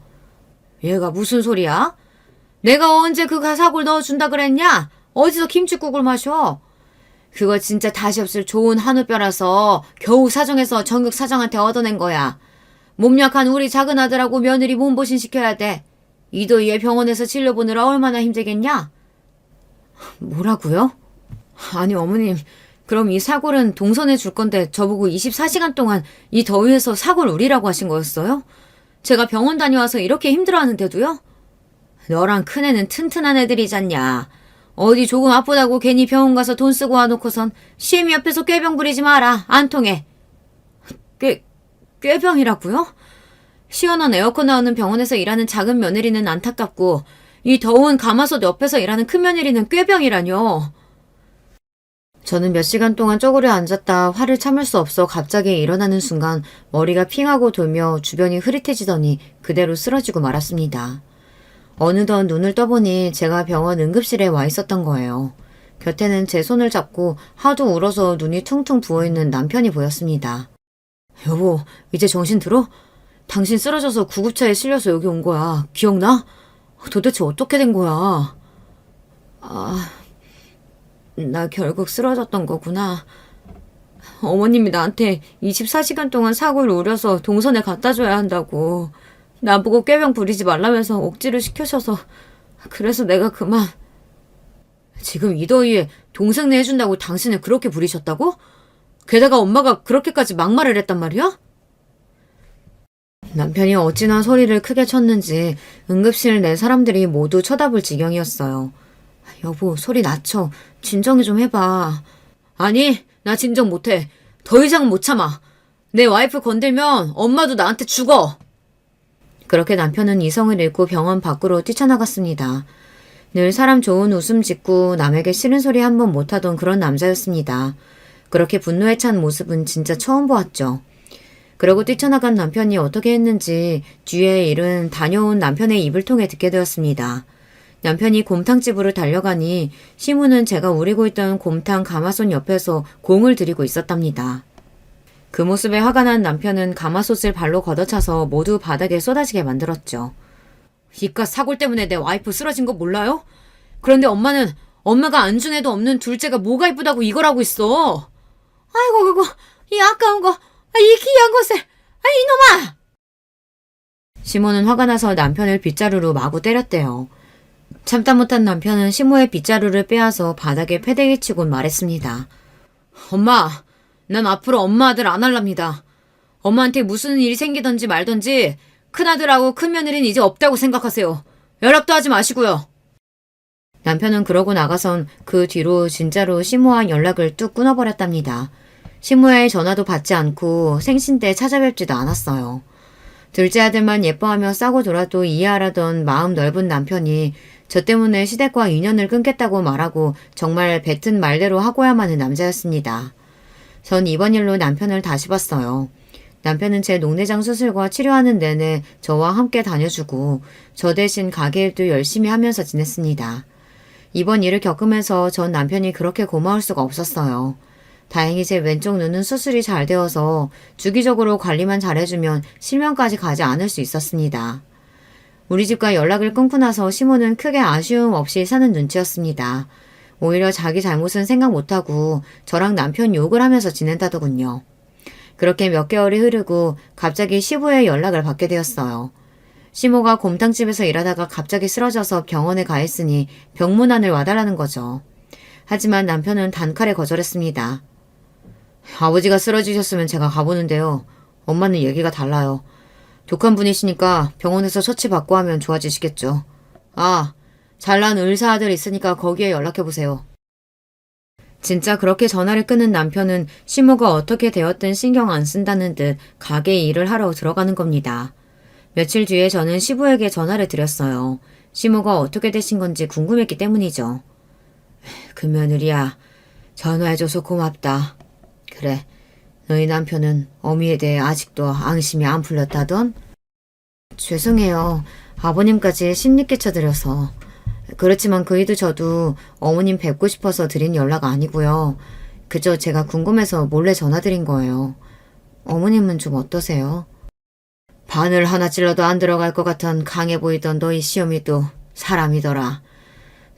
얘가 무슨 소리야? 내가 언제 그 사골 넣어준다 그랬냐? 어디서 김치국을 마셔? 그거 진짜 다시 없을 좋은 한우뼈라서 겨우 사정해서 정육 사장한테 얻어낸 거야. 몸 약한 우리 작은 아들하고 며느리 몸보신 시켜야 돼. 이 더위에 병원에서 진료 보느라 얼마나 힘들겠냐? 뭐라고요? 아니 어머님, 그럼 이 사골은 동선해 줄 건데 저보고 24시간 동안 이 더위에서 사골 우리라고 하신 거였어요? 제가 병원 다녀와서 이렇게 힘들어하는데도요? 너랑 큰애는 튼튼한 애들이잖냐. 어디 조금 아프다고 괜히 병원 가서 돈 쓰고 와놓고선 시애미 옆에서 꾀병 부리지 마라. 안 통해. 꾀병이라고요? 시원한 에어컨 나오는 병원에서 일하는 작은 며느리는 안타깝고 이 더운 가마솥 옆에서 일하는 큰 며느리는 꾀병이라뇨. 저는 몇 시간 동안 쪼그려 앉았다 화를 참을 수 없어 갑자기 일어나는 순간 머리가 핑하고 돌며 주변이 흐릿해지더니 그대로 쓰러지고 말았습니다. 어느덧 눈을 떠보니 제가 병원 응급실에 와 있었던 거예요. 곁에는 제 손을 잡고 하도 울어서 눈이 퉁퉁 부어있는 남편이 보였습니다. 여보, 이제 정신 들어? 당신 쓰러져서 구급차에 실려서 여기 온 거야. 기억나? 도대체 어떻게 된 거야? 나 결국 쓰러졌던 거구나. 어머님이 나한테 24시간 동안 사골을 우려서 동선에 갖다 줘야 한다고. 나보고 꾀병 부리지 말라면서 억지로 시켜셔서 그래서 내가 그만. 지금 이 더위에 동생네 해준다고 당신을 그렇게 부리셨다고? 게다가 엄마가 그렇게까지 막말을 했단 말이야? 남편이 어찌나 소리를 크게 쳤는지 응급실 내 사람들이 모두 쳐다볼 지경이었어요. 여보, 소리 낮춰. 진정이 좀 해봐. 아니, 나 진정 못해. 더 이상 못 참아. 내 와이프 건들면 엄마도 나한테 죽어. 그렇게 남편은 이성을 잃고 병원 밖으로 뛰쳐나갔습니다. 늘 사람 좋은 웃음 짓고 남에게 싫은 소리 한 번 못하던 그런 남자였습니다. 그렇게 분노에 찬 모습은 진짜 처음 보았죠. 그러고 뛰쳐나간 남편이 어떻게 했는지 뒤에 일은 다녀온 남편의 입을 통해 듣게 되었습니다. 남편이 곰탕집으로 달려가니 시무는 제가 우리고 있던 곰탕 가마솥 옆에서 공을 들이고 있었답니다. 그 모습에 화가 난 남편은 가마솥을 발로 걷어차서 모두 바닥에 쏟아지게 만들었죠. 이깟 사골 때문에 내 와이프 쓰러진 거 몰라요? 그런데 엄마는 엄마가 안중에도 없는 둘째가 뭐가 이쁘다고 이걸 하고 있어. 아이고 그거 이 아까운 거, 이 귀한 것을, 이놈아! 시모는 화가 나서 남편을 빗자루로 마구 때렸대요. 참다 못한 남편은 시모의 빗자루를 빼앗아 바닥에 패대기 치곤 말했습니다. 엄마, 난 앞으로 엄마 아들 안 할랍니다. 엄마한테 무슨 일이 생기던지 말던지 큰아들하고 큰며느리는 이제 없다고 생각하세요. 연락도 하지 마시고요. 남편은 그러고 나가선 그 뒤로 진짜로 시모와 연락을 뚝 끊어버렸답니다. 시모의 전화도 받지 않고 생신 때 찾아뵙지도 않았어요. 둘째 아들만 예뻐하며 싸고 돌아도 이해하라던 마음 넓은 남편이 저 때문에 시댁과 인연을 끊겠다고 말하고 정말 뱉은 말대로 하고야만 하는 남자였습니다. 전 이번 일로 남편을 다시 봤어요. 남편은 제 녹내장 수술과 치료하는 내내 저와 함께 다녀주고 저 대신 가게 일도 열심히 하면서 지냈습니다. 이번 일을 겪으면서 전 남편이 그렇게 고마울 수가 없었어요. 다행히 제 왼쪽 눈은 수술이 잘 되어서 주기적으로 관리만 잘해주면 실명까지 가지 않을 수 있었습니다. 우리 집과 연락을 끊고 나서 시모는 크게 아쉬움 없이 사는 눈치였습니다. 오히려 자기 잘못은 생각 못하고 저랑 남편 욕을 하면서 지낸다더군요. 그렇게 몇 개월이 흐르고 갑자기 시부의 연락을 받게 되었어요. 시모가 곰탕집에서 일하다가 갑자기 쓰러져서 병원에 가 있으니 병문안을 와달라는 거죠. 하지만 남편은 단칼에 거절했습니다. 아버지가 쓰러지셨으면 제가 가보는데요. 엄마는 얘기가 달라요. 독한 분이시니까 병원에서 처치받고 하면 좋아지시겠죠. 아, 잘난 의사 아들 있으니까 거기에 연락해보세요. 진짜 그렇게 전화를 끊은 남편은 시모가 어떻게 되었든 신경 안 쓴다는 듯 가게 일을 하러 들어가는 겁니다. 며칠 뒤에 저는 시부에게 전화를 드렸어요. 시모가 어떻게 되신 건지 궁금했기 때문이죠. 그 며느리야, 전화해줘서 고맙다. 그래, 너희 남편은 어미에 대해 아직도 앙심이 안 풀렸다던? 죄송해요. 아버님까지 심리 끼쳐드려서. 그렇지만 그이도 저도 어머님 뵙고 싶어서 드린 연락 아니고요. 그저 제가 궁금해서 몰래 전화드린 거예요. 어머님은 좀 어떠세요? 바늘 하나 찔러도 안 들어갈 것 같은 강해 보이던 너희 시어미도 사람이더라.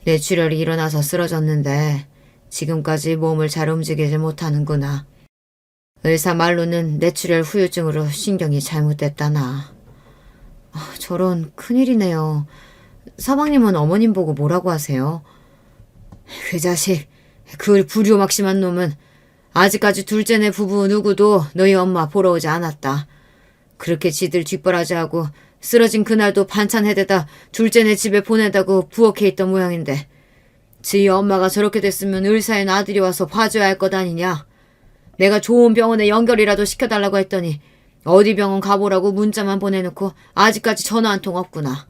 뇌출혈이 일어나서 쓰러졌는데 지금까지 몸을 잘 움직이지 못하는구나. 의사 말로는 뇌출혈 후유증으로 신경이 잘못됐다나. 저런 큰일이네요. 서방님은 어머님 보고 뭐라고 하세요? 그 자식, 그 불효막심한 놈은 아직까지 둘째네 부부 누구도 너희 엄마 보러 오지 않았다. 그렇게 지들 뒷바라지하고 쓰러진 그날도 반찬 해대다 둘째네 집에 보낸다고 부엌에 있던 모양인데 지희 엄마가 저렇게 됐으면 의사인 아들이 와서 봐줘야 할 것 아니냐. 내가 좋은 병원에 연결이라도 시켜달라고 했더니 어디 병원 가보라고 문자만 보내놓고 아직까지 전화 한 통 없구나.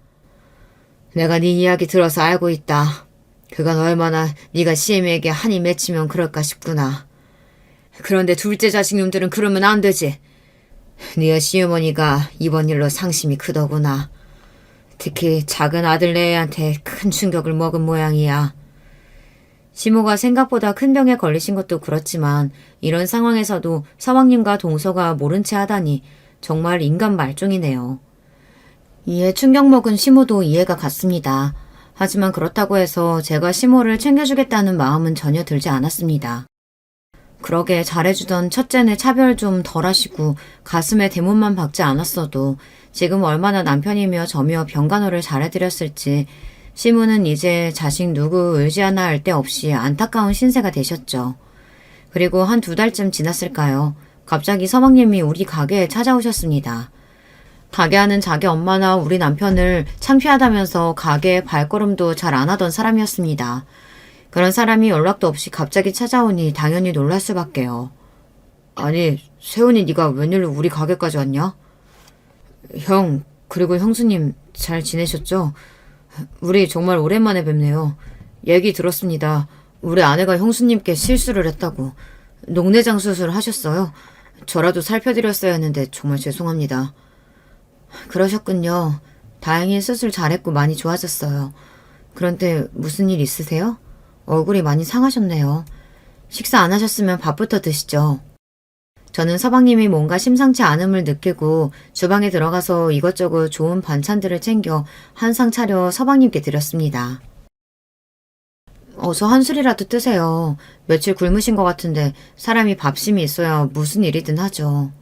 내가 네 이야기 들어서 알고 있다. 그건 얼마나 네가 시애미에게 한이 맺히면 그럴까 싶구나. 그런데 둘째 자식놈들은 그러면 안 되지. 네 시어머니가 이번 일로 상심이 크더구나. 특히 작은 아들내한테 큰 충격을 먹은 모양이야. 시모가 생각보다 큰 병에 걸리신 것도 그렇지만 이런 상황에서도 서방님과 동서가 모른 채 하다니 정말 인간 말종이네요. 이에 충격 먹은 시모도 이해가 갔습니다. 하지만 그렇다고 해서 제가 시모를 챙겨주겠다는 마음은 전혀 들지 않았습니다. 그러게 잘해주던 첫째네 차별 좀 덜하시고 가슴에 대문만 박지 않았어도 지금 얼마나 남편이며 저며 병간호를 잘해드렸을지 시모는 이제 자식 누구 의지 하나 할 데 없이 안타까운 신세가 되셨죠. 그리고 한 2달쯤 지났을까요? 갑자기 서방님이 우리 가게에 찾아오셨습니다. 가게 하는 자기 엄마나 우리 남편을 창피하다면서 가게에 발걸음도 잘 안 하던 사람이었습니다. 그런 사람이 연락도 없이 갑자기 찾아오니 당연히 놀랄 수밖에요. 아니, 세훈이 네가 웬일로 우리 가게까지 왔냐? 형, 그리고 형수님 잘 지내셨죠? 우리 정말 오랜만에 뵙네요. 얘기 들었습니다. 우리 아내가 형수님께 실수를 했다고. 녹내장 수술 하셨어요? 저라도 살펴드렸어야 했는데 정말 죄송합니다. 그러셨군요. 다행히 수술 잘했고 많이 좋아졌어요. 그런데 무슨 일 있으세요? 얼굴이 많이 상하셨네요. 식사 안 하셨으면 밥부터 드시죠. 저는 서방님이 뭔가 심상치 않음을 느끼고 주방에 들어가서 이것저것 좋은 반찬들을 챙겨 한 상 차려 서방님께 드렸습니다. 어서 한 술이라도 뜨세요. 며칠 굶으신 것 같은데 사람이 밥심이 있어야 무슨 일이든 하죠.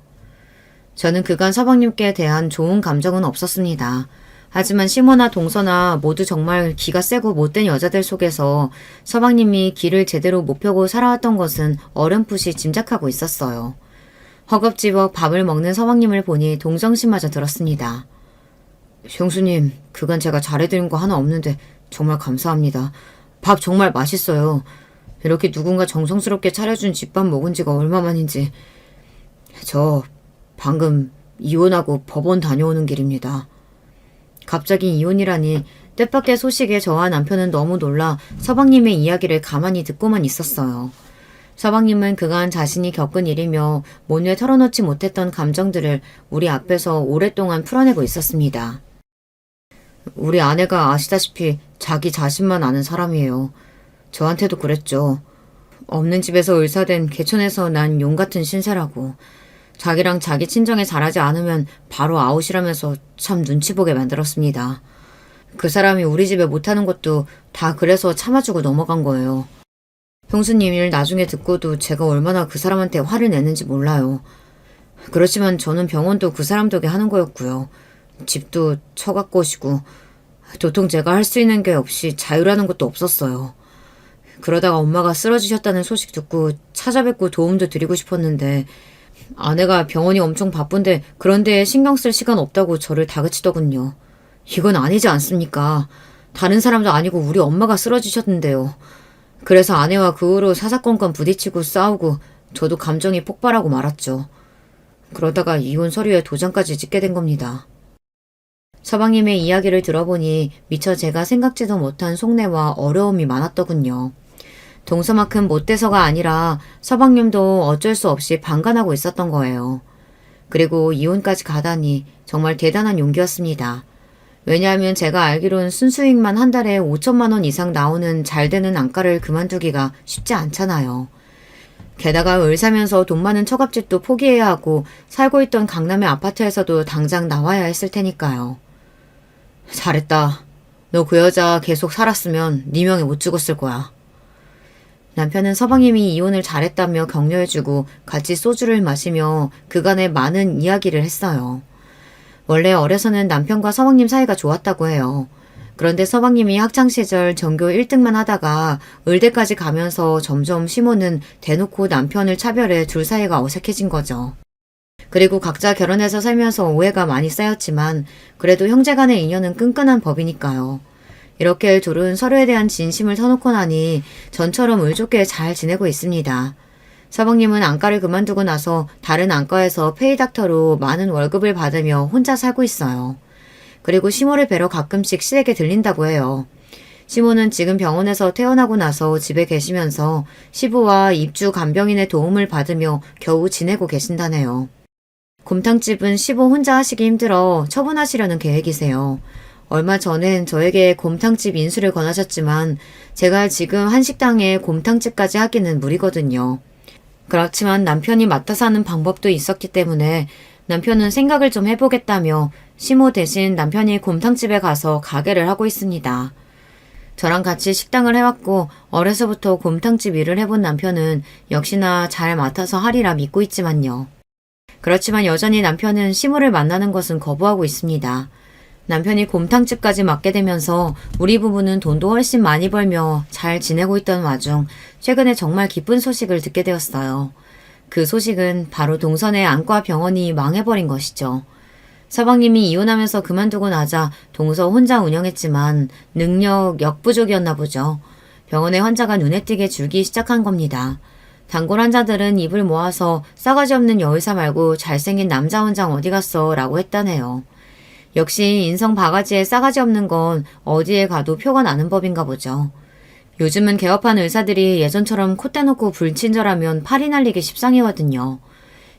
저는 그간 서방님께 대한 좋은 감정은 없었습니다. 하지만 시모나 동서나 모두 정말 기가 세고 못된 여자들 속에서 서방님이 길을 제대로 못 펴고 살아왔던 것은 어렴풋이 짐작하고 있었어요. 허겁지겁 밥을 먹는 서방님을 보니 동정심마저 들었습니다. 형수님, 그간 제가 잘해드린 거 하나 없는데 정말 감사합니다. 밥 정말 맛있어요. 이렇게 누군가 정성스럽게 차려준 집밥 먹은 지가 얼마만인지. 저 방금 이혼하고 법원 다녀오는 길입니다. 갑자기 이혼이라니 뜻밖의 소식에 저와 남편은 너무 놀라 서방님의 이야기를 가만히 듣고만 있었어요. 서방님은 그간 자신이 겪은 일이며 모두에 털어놓지 못했던 감정들을 우리 앞에서 오랫동안 풀어내고 있었습니다. 우리 아내가 아시다시피 자기 자신만 아는 사람이에요. 저한테도 그랬죠. 없는 집에서 의사된 개천에서 난 용 같은 신세라고. 자기랑 자기 친정에 잘하지 않으면 바로 아웃이라면서 참 눈치 보게 만들었습니다. 그 사람이 우리 집에 못하는 것도 다 그래서 참아주고 넘어간 거예요. 형수님 일 나중에 듣고도 제가 얼마나 그 사람한테 화를 내는지 몰라요. 그렇지만 저는 병원도 그 사람 덕에 하는 거였고요. 집도 처갓 것이고 도통 제가 할 수 있는 게 없이 자유라는 것도 없었어요. 그러다가 엄마가 쓰러지셨다는 소식 듣고 찾아뵙고 도움도 드리고 싶었는데 아내가 병원이 엄청 바쁜데 그런 데에 신경 쓸 시간 없다고 저를 다그치더군요. 이건 아니지 않습니까? 다른 사람도 아니고 우리 엄마가 쓰러지셨는데요. 그래서 아내와 그 후로 사사건건 부딪히고 싸우고 저도 감정이 폭발하고 말았죠. 그러다가 이혼 서류에 도장까지 찍게 된 겁니다. 서방님의 이야기를 들어보니 미처 제가 생각지도 못한 속내와 어려움이 많았더군요. 동서만큼 못돼서가 아니라 서방님도 어쩔 수 없이 방관하고 있었던 거예요. 그리고 이혼까지 가다니 정말 대단한 용기였습니다. 왜냐하면 제가 알기론 순수익만 한 달에 5천만 원 이상 나오는 잘 되는 안과를 그만두기가 쉽지 않잖아요. 게다가 의사면서 돈 많은 처갓집도 포기해야 하고 살고 있던 강남의 아파트에서도 당장 나와야 했을 테니까요. 잘했다. 너 그 여자 계속 살았으면 네 명에 못 죽었을 거야. 남편은 서방님이 이혼을 잘했다며 격려해주고 같이 소주를 마시며 그간의 많은 이야기를 했어요. 원래 어려서는 남편과 서방님 사이가 좋았다고 해요. 그런데 서방님이 학창시절 전교 1등만 하다가 의대까지 가면서 점점 시모는 대놓고 남편을 차별해 둘 사이가 어색해진 거죠. 그리고 각자 결혼해서 살면서 오해가 많이 쌓였지만 그래도 형제간의 인연은 끈끈한 법이니까요. 이렇게 둘은 서로에 대한 진심을 터놓고 나니 전처럼 의좋게 잘 지내고 있습니다. 서방님은 안과를 그만두고 나서 다른 안과에서 페이닥터로 많은 월급을 받으며 혼자 살고 있어요. 그리고 시모를 뵈러 가끔씩 시댁에 들린다고 해요. 시모는 지금 병원에서 퇴원하고 나서 집에 계시면서 시부와 입주 간병인의 도움을 받으며 겨우 지내고 계신다네요. 곰탕집은 시부 혼자 하시기 힘들어 처분하시려는 계획이세요. 얼마 전엔 저에게 곰탕집 인수를 권하셨지만 제가 지금 한식당에 곰탕집까지 하기는 무리거든요. 그렇지만 남편이 맡아서 하는 방법도 있었기 때문에 남편은 생각을 좀 해보겠다며 시모 대신 남편이 곰탕집에 가서 가게를 하고 있습니다. 저랑 같이 식당을 해왔고 어려서부터 곰탕집 일을 해본 남편은 역시나 잘 맡아서 하리라 믿고 있지만요. 그렇지만 여전히 남편은 시모를 만나는 것은 거부하고 있습니다. 남편이 곰탕집까지 맡게 되면서 우리 부부는 돈도 훨씬 많이 벌며 잘 지내고 있던 와중 최근에 정말 기쁜 소식을 듣게 되었어요. 그 소식은 바로 동선의 안과 병원이 망해버린 것이죠. 서방님이 이혼하면서 그만두고 나자 동서 혼자 운영했지만 능력 역부족이었나 보죠. 병원의 환자가 눈에 띄게 줄기 시작한 겁니다. 단골 환자들은 입을 모아서 싸가지 없는 여의사 말고 잘생긴 남자 원장 어디 갔어? 라고 했다네요. 역시 인성 바가지에 싸가지 없는 건 어디에 가도 표가 나는 법인가 보죠. 요즘은 개업한 의사들이 예전처럼 콧대 놓고 불친절하면 팔이 날리기 십상이거든요.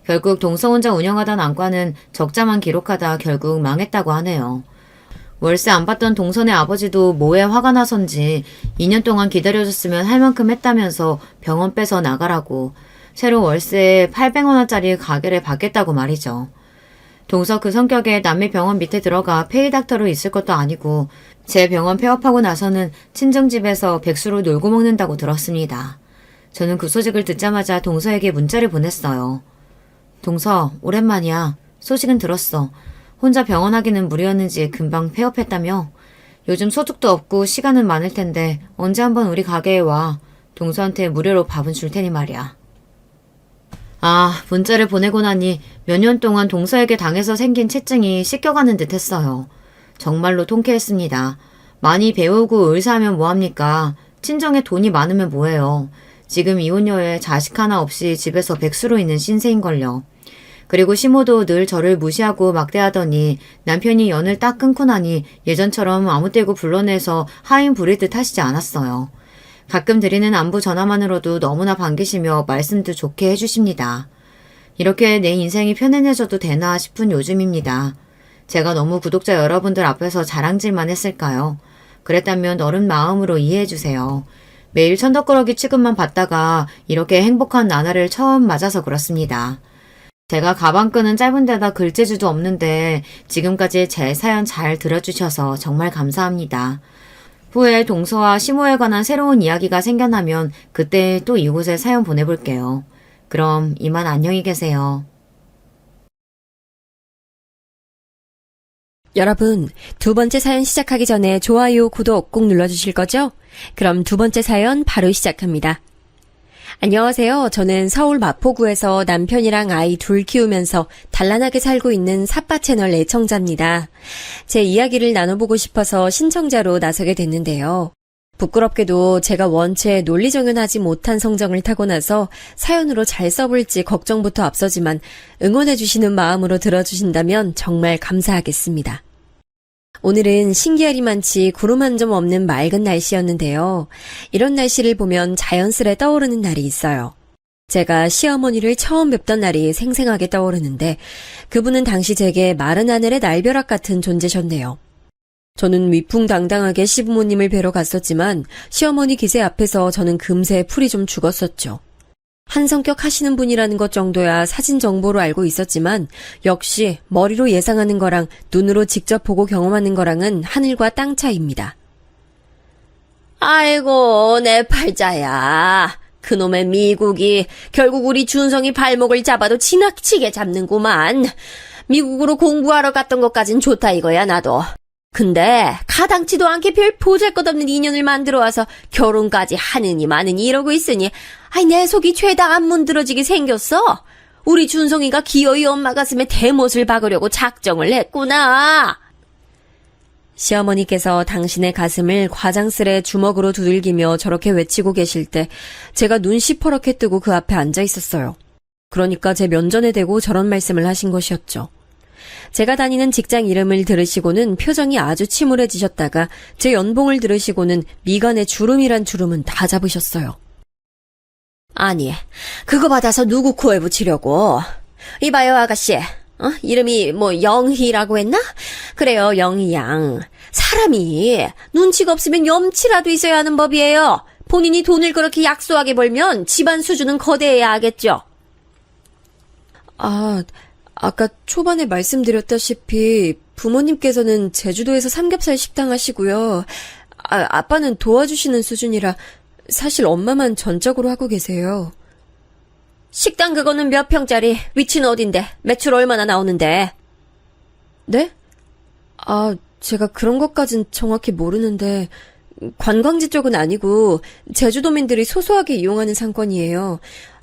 결국 동서 혼자 운영하던 안과는 적자만 기록하다 결국 망했다고 하네요. 월세 안 받던 동선의 아버지도 뭐에 화가 나선지 2년 동안 기다려줬으면 할 만큼 했다면서 병원 빼서 나가라고 새로 월세에 800원짜리 가게를 받겠다고 말이죠. 동서 그 성격에 남의 병원 밑에 들어가 페이닥터로 있을 것도 아니고 제 병원 폐업하고 나서는 친정집에서 백수로 놀고 먹는다고 들었습니다. 저는 그 소식을 듣자마자 동서에게 문자를 보냈어요. 동서, 오랜만이야. 소식은 들었어. 혼자 병원 하기는 무리였는지 금방 폐업했다며? 요즘 소득도 없고 시간은 많을 텐데 언제 한번 우리 가게에 와. 동서한테 무료로 밥은 줄 테니 말이야. 아, 문자를 보내고 나니 몇 년 동안 동서에게 당해서 생긴 채증이 씻겨가는 듯 했어요. 정말로 통쾌했습니다. 많이 배우고 의사하면 뭐합니까? 친정에 돈이 많으면 뭐해요. 지금 이혼녀에 자식 하나 없이 집에서 백수로 있는 신세인걸요. 그리고 시모도 늘 저를 무시하고 막대하더니 남편이 연을 딱 끊고 나니 예전처럼 아무 때고 불러내서 하인 부릴 듯 하시지 않았어요. 가끔 드리는 안부 전화만으로도 너무나 반기시며 말씀도 좋게 해주십니다. 이렇게 내 인생이 편안해져도 되나 싶은 요즘입니다. 제가 너무 구독자 여러분들 앞에서 자랑질만 했을까요? 그랬다면 너른 마음으로 이해해주세요. 매일 천덕꾸러기 취급만 받다가 이렇게 행복한 나날을 처음 맞아서 그렇습니다. 제가 가방끈은 짧은 데다 글재주도 없는데 지금까지 제 사연 잘 들어주셔서 정말 감사합니다. 후에 동서와 시모에 관한 새로운 이야기가 생겨나면 그때 또 이곳에 사연 보내볼게요. 그럼 이만 안녕히 계세요. 여러분, 두 번째 사연 시작하기 전에 좋아요, 구독 꼭 눌러주실 거죠? 그럼 두 번째 사연 바로 시작합니다. 안녕하세요. 저는 서울 마포구에서 남편이랑 아이 둘 키우면서 단란하게 살고 있는 삿바 채널 애청자입니다. 제 이야기를 나눠보고 싶어서 신청자로 나서게 됐는데요. 부끄럽게도 제가 원체 논리정연하지 못한 성정을 타고 나서 사연으로 잘 써볼지 걱정부터 앞서지만 응원해주시는 마음으로 들어주신다면 정말 감사하겠습니다. 오늘은 신기하리만치 구름 한 점 없는 맑은 날씨였는데요. 이런 날씨를 보면 자연스레 떠오르는 날이 있어요. 제가 시어머니를 처음 뵙던 날이 생생하게 떠오르는데 그분은 당시 제게 마른 하늘의 날벼락 같은 존재셨네요. 저는 위풍당당하게 시부모님을 뵈러 갔었지만 시어머니 기세 앞에서 저는 금세 풀이 좀 죽었었죠. 한 성격 하시는 분이라는 것 정도야 사진 정보로 알고 있었지만 역시 머리로 예상하는 거랑 눈으로 직접 보고 경험하는 거랑은 하늘과 땅 차이입니다. 아이고 내 팔자야. 그놈의 미국이 결국 우리 준성이 발목을 잡아도 지나치게 잡는구만. 미국으로 공부하러 갔던 것까진 좋다 이거야 나도. 근데 가당치도 않게 별 보잘것없는 인연을 만들어와서 결혼까지 하느니 마느니 이러고 있으니 아이 내 속이 죄다 안 문드러지게 생겼어. 우리 준성이가 기어이 엄마 가슴에 대못을 박으려고 작정을 했구나. 시어머니께서 당신의 가슴을 과장스레 주먹으로 두들기며 저렇게 외치고 계실 때 제가 눈 시퍼렇게 뜨고 그 앞에 앉아 있었어요. 그러니까 제 면전에 대고 저런 말씀을 하신 것이었죠. 제가 다니는 직장 이름을 들으시고는 표정이 아주 침울해지셨다가 제 연봉을 들으시고는 미간에 주름이란 주름은 다 잡으셨어요. 아니, 그거 받아서 누구 코에 붙이려고. 이봐요 아가씨. 이름이 뭐 영희라고 했나? 그래요 영희 양. 사람이 눈치가 없으면 염치라도 있어야 하는 법이에요. 본인이 돈을 그렇게 약소하게 벌면 집안 수준은 거대해야 하겠죠. 아까 초반에 말씀드렸다시피 부모님께서는 제주도에서 삼겹살 식당 하시고요. 아빠는 도와주시는 수준이라 사실 엄마만 전적으로 하고 계세요. 식당 그거는 몇 평짜리? 위치는 어딘데? 매출 얼마나 나오는데? 네? 제가 그런 것까진 정확히 모르는데 관광지 쪽은 아니고 제주도민들이 소소하게 이용하는 상권이에요.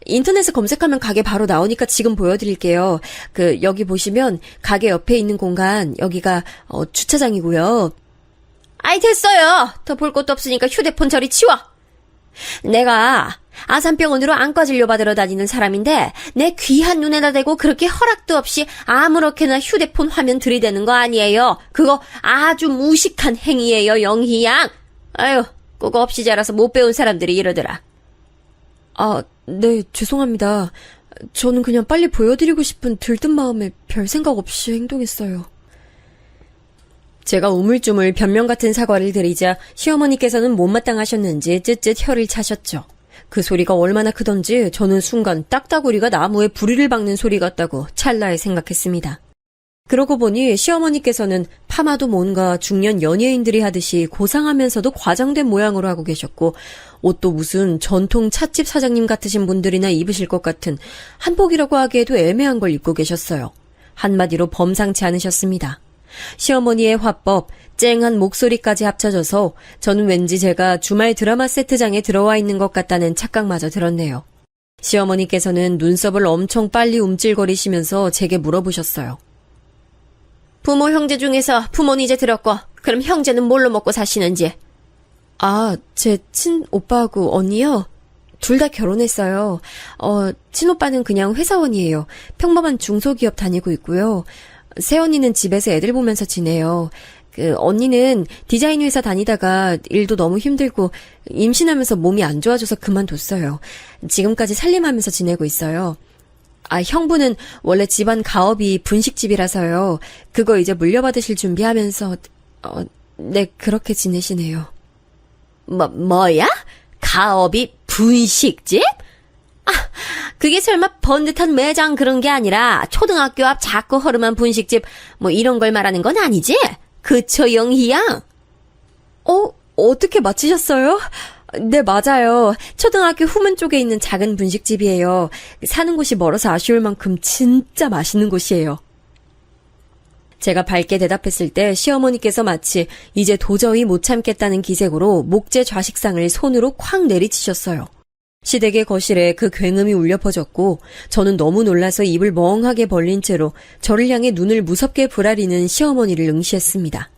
인터넷에 검색하면 가게 바로 나오니까 지금 보여드릴게요. 여기 보시면 가게 옆에 있는 공간, 여기가 주차장이고요. 아이 됐어요. 더 볼 것도 없으니까 휴대폰 저리 치워. 내가 아산병원으로 안과 진료 받으러 다니는 사람인데 내 귀한 눈에다 대고 그렇게 허락도 없이 아무렇게나 휴대폰 화면 들이대는 거 아니에요. 그거 아주 무식한 행위예요, 영희 양. 아유, 그거 없이 자라서 못 배운 사람들이 이러더라. 네, 죄송합니다. 저는 그냥 빨리 보여드리고 싶은 들뜬 마음에 별 생각 없이 행동했어요. 제가 우물쭈물 변명 같은 사과를 드리자 시어머니께서는 못마땅하셨는지 쯧쯧 혀를 차셨죠. 그 소리가 얼마나 크던지 저는 순간 딱따구리가 나무에 부리를 박는 소리 같다고 찰나에 생각했습니다. 그러고 보니 시어머니께서는 파마도 뭔가 중년 연예인들이 하듯이 고상하면서도 과장된 모양으로 하고 계셨고 옷도 무슨 전통 찻집 사장님 같으신 분들이나 입으실 것 같은 한복이라고 하기에도 애매한 걸 입고 계셨어요. 한마디로 범상치 않으셨습니다. 시어머니의 화법, 쨍한 목소리까지 합쳐져서 저는 왠지 제가 주말 드라마 세트장에 들어와 있는 것 같다는 착각마저 들었네요. 시어머니께서는 눈썹을 엄청 빨리 움찔거리시면서 제게 물어보셨어요. 부모 형제 중에서 부모는 이제 들었고 그럼 형제는 뭘로 먹고 사시는지? 제 친오빠하고 언니요? 둘 다 결혼했어요. 친오빠는 그냥 회사원이에요. 평범한 중소기업 다니고 있고요. 새언니는 집에서 애들 보면서 지내요. 언니는 디자인 회사 다니다가 일도 너무 힘들고 임신하면서 몸이 안 좋아져서 그만뒀어요. 지금까지 살림하면서 지내고 있어요. 형부는 원래 집안 가업이 분식집이라서요. 그거 이제 물려받으실 준비하면서, 네, 그렇게 지내시네요. 뭐야? 가업이 분식집? 그게 설마 번듯한 매장 그런 게 아니라 초등학교 앞 작고 허름한 분식집 뭐 이런 걸 말하는 건 아니지? 그쵸, 영희양? 어떻게 맞히셨어요? 네, 맞아요. 초등학교 후문 쪽에 있는 작은 분식집이에요. 사는 곳이 멀어서 아쉬울 만큼 진짜 맛있는 곳이에요. 제가 밝게 대답했을 때 시어머니께서 마치 이제 도저히 못 참겠다는 기색으로 목재 좌식상을 손으로 콱 내리치셨어요. 시댁의 거실에 그 굉음이 울려 퍼졌고 저는 너무 놀라서 입을 멍하게 벌린 채로 저를 향해 눈을 무섭게 부라리는 시어머니를 응시했습니다.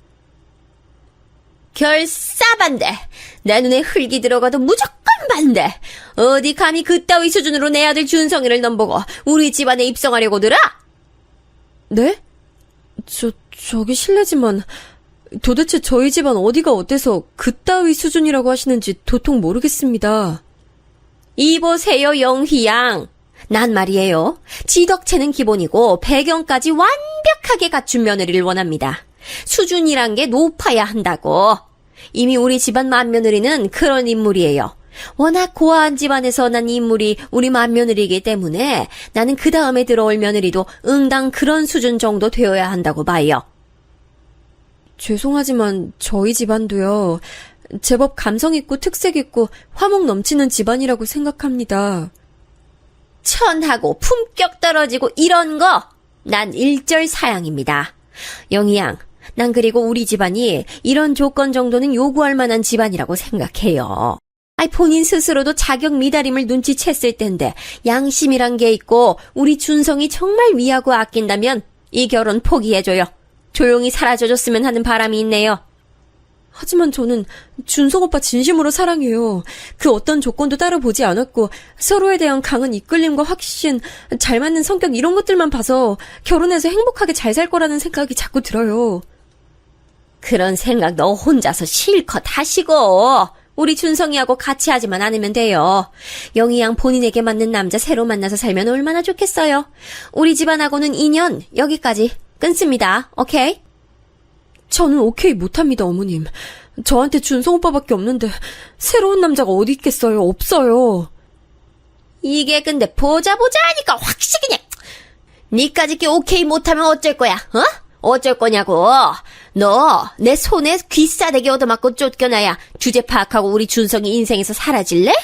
결사반대. 내 눈에 흙이 들어가도 무조건 반대. 어디 감히 그따위 수준으로 내 아들 준성이를 넘보고 우리 집안에 입성하려고 들어? 네? 저기 실례지만 도대체 저희 집안 어디가 어때서 그따위 수준이라고 하시는지 도통 모르겠습니다. 이보세요, 영희양. 난 말이에요. 지덕체는 기본이고 배경까지 완벽하게 갖춘 며느리를 원합니다. 수준이란 게 높아야 한다고. 이미 우리 집안 맏며느리는 그런 인물이에요. 워낙 고아한 집안에서 난 인물이 우리 맏며느리이기 때문에 나는 그 다음에 들어올 며느리도 응당 그런 수준 정도 되어야 한다고 봐요. 죄송하지만 저희 집안도요. 제법 감성 있고 특색 있고 화목 넘치는 집안이라고 생각합니다. 천하고 품격 떨어지고 이런 거 난 일절 사양입니다. 영희양, 난 그리고 우리 집안이 이런 조건 정도는 요구할 만한 집안이라고 생각해요. 본인 스스로도 자격 미달임을 눈치챘을 텐데 양심이란 게 있고 우리 준성이 정말 위하고 아낀다면 이 결혼 포기해줘요. 조용히 사라져줬으면 하는 바람이 있네요. 하지만 저는 준성 오빠 진심으로 사랑해요. 그 어떤 조건도 따로 보지 않았고 서로에 대한 강한 이끌림과 확신, 잘 맞는 성격 이런 것들만 봐서 결혼해서 행복하게 잘 살 거라는 생각이 자꾸 들어요. 그런 생각 너 혼자서 실컷 하시고 우리 준성이하고 같이 하지만 않으면 돼요. 영희양 본인에게 맞는 남자 새로 만나서 살면 얼마나 좋겠어요. 우리 집안하고는 인연 여기까지 끊습니다. 오케이? 저는 오케이 못합니다, 어머님. 저한테 준성 오빠밖에 없는데 새로운 남자가 어디 있겠어요? 없어요. 이게 근데 보자 하니까 확실히 그냥 니까짓 게 오케이 못하면 어쩔 거야? 어쩔 거냐고. 너 내 손에 귀싸대기 얻어맞고 쫓겨나야 주제 파악하고 우리 준성이 인생에서 사라질래?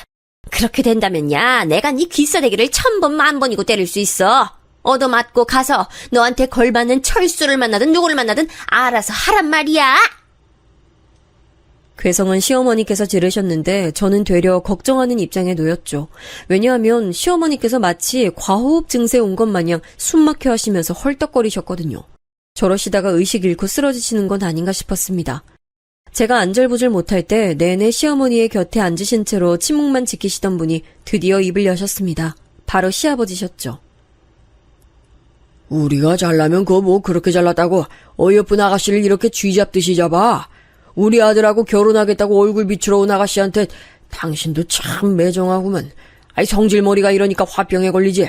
그렇게 된다면야 내가 네 귀싸대기를 1000번 10,000번이고 때릴 수 있어. 얻어맞고 가서 너한테 걸맞는 철수를 만나든 누구를 만나든 알아서 하란 말이야. 괴성은 시어머니께서 지르셨는데 저는 되려 걱정하는 입장에 놓였죠. 왜냐하면 시어머니께서 마치 과호흡 증세 온 것 마냥 숨막혀 하시면서 헐떡거리셨거든요. 저러시다가 의식 잃고 쓰러지시는 건 아닌가 싶었습니다. 제가 안절부절 못할 때 내내 시어머니의 곁에 앉으신 채로 침묵만 지키시던 분이 드디어 입을 여셨습니다. 바로 시아버지셨죠. 우리가 잘나면 그거 뭐 그렇게 잘났다고 어여쁜 아가씨를 이렇게 쥐잡듯이 잡아. 우리 아들하고 결혼하겠다고 얼굴 비추러 온 아가씨한테 당신도 참 매정하구만. 성질머리가 이러니까 화병에 걸리지.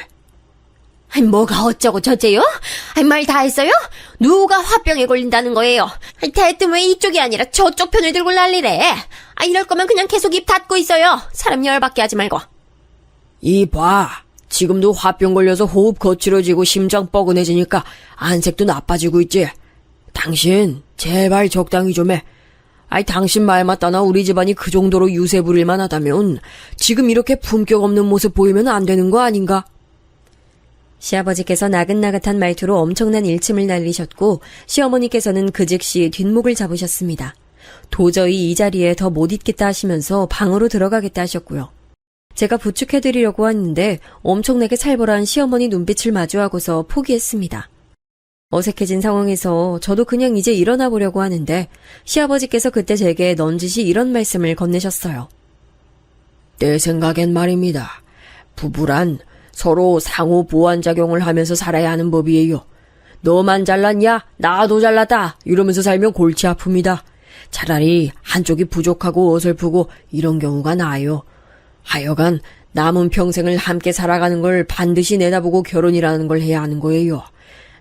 뭐가 어쩌고 저쩌요? 말 다 했어요? 누가 화병에 걸린다는 거예요? 대뜸 왜 이쪽이 아니라 저쪽 편을 들고 난리래? 이럴 거면 그냥 계속 입 닫고 있어요. 사람 열받게 하지 말고. 봐. 지금도 화병 걸려서 호흡 거칠어지고 심장 뻐근해지니까 안색도 나빠지고 있지. 당신 제발 적당히 좀 해. 당신 말 맞다나 우리 집안이 그 정도로 유세 부릴만 하다면 지금 이렇게 품격 없는 모습 보이면 안 되는 거 아닌가? 시아버지께서 나긋나긋한 말투로 엄청난 일침을 날리셨고 시어머니께서는 그 즉시 뒷목을 잡으셨습니다. 도저히 이 자리에 더 못 있겠다 하시면서 방으로 들어가겠다 하셨고요. 제가 부축해드리려고 했는데 엄청나게 살벌한 시어머니 눈빛을 마주하고서 포기했습니다. 어색해진 상황에서 저도 그냥 이제 일어나 보려고 하는데 시아버지께서 그때 제게 넌지시 이런 말씀을 건네셨어요. 내 생각엔 말입니다. 부부란 서로 상호 보완작용을 하면서 살아야 하는 법이에요. 너만 잘났냐? 나도 잘났다. 이러면서 살면 골치 아픕니다. 차라리 한쪽이 부족하고 어설프고 이런 경우가 나아요. 하여간 남은 평생을 함께 살아가는 걸 반드시 내다보고 결혼이라는 걸 해야 하는 거예요.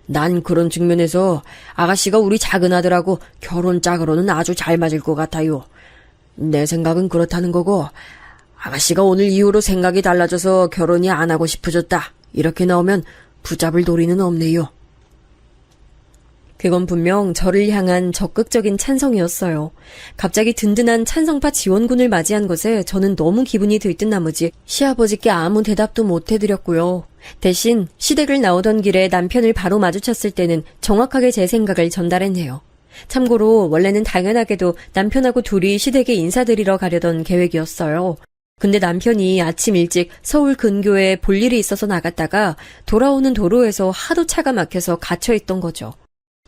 난 그런 측면에서 아가씨가 우리 작은 아들하고 결혼 짝으로는 아주 잘 맞을 것 같아요. 내 생각은 그렇다는 거고, 아가씨가 오늘 이후로 생각이 달라져서 결혼이 안 하고 싶어졌다. 이렇게 나오면 붙잡을 도리는 없네요. 그건 분명 저를 향한 적극적인 찬성이었어요. 갑자기 든든한 찬성파 지원군을 맞이한 것에 저는 너무 기분이 들뜬 나머지 시아버지께 아무 대답도 못 해드렸고요. 대신 시댁을 나오던 길에 남편을 바로 마주쳤을 때는 정확하게 제 생각을 전달했네요. 참고로 원래는 당연하게도 남편하고 둘이 시댁에 인사드리러 가려던 계획이었어요. 근데 남편이 아침 일찍 서울 근교에 볼 일이 있어서 나갔다가 돌아오는 도로에서 하도 차가 막혀서 갇혀있던 거죠.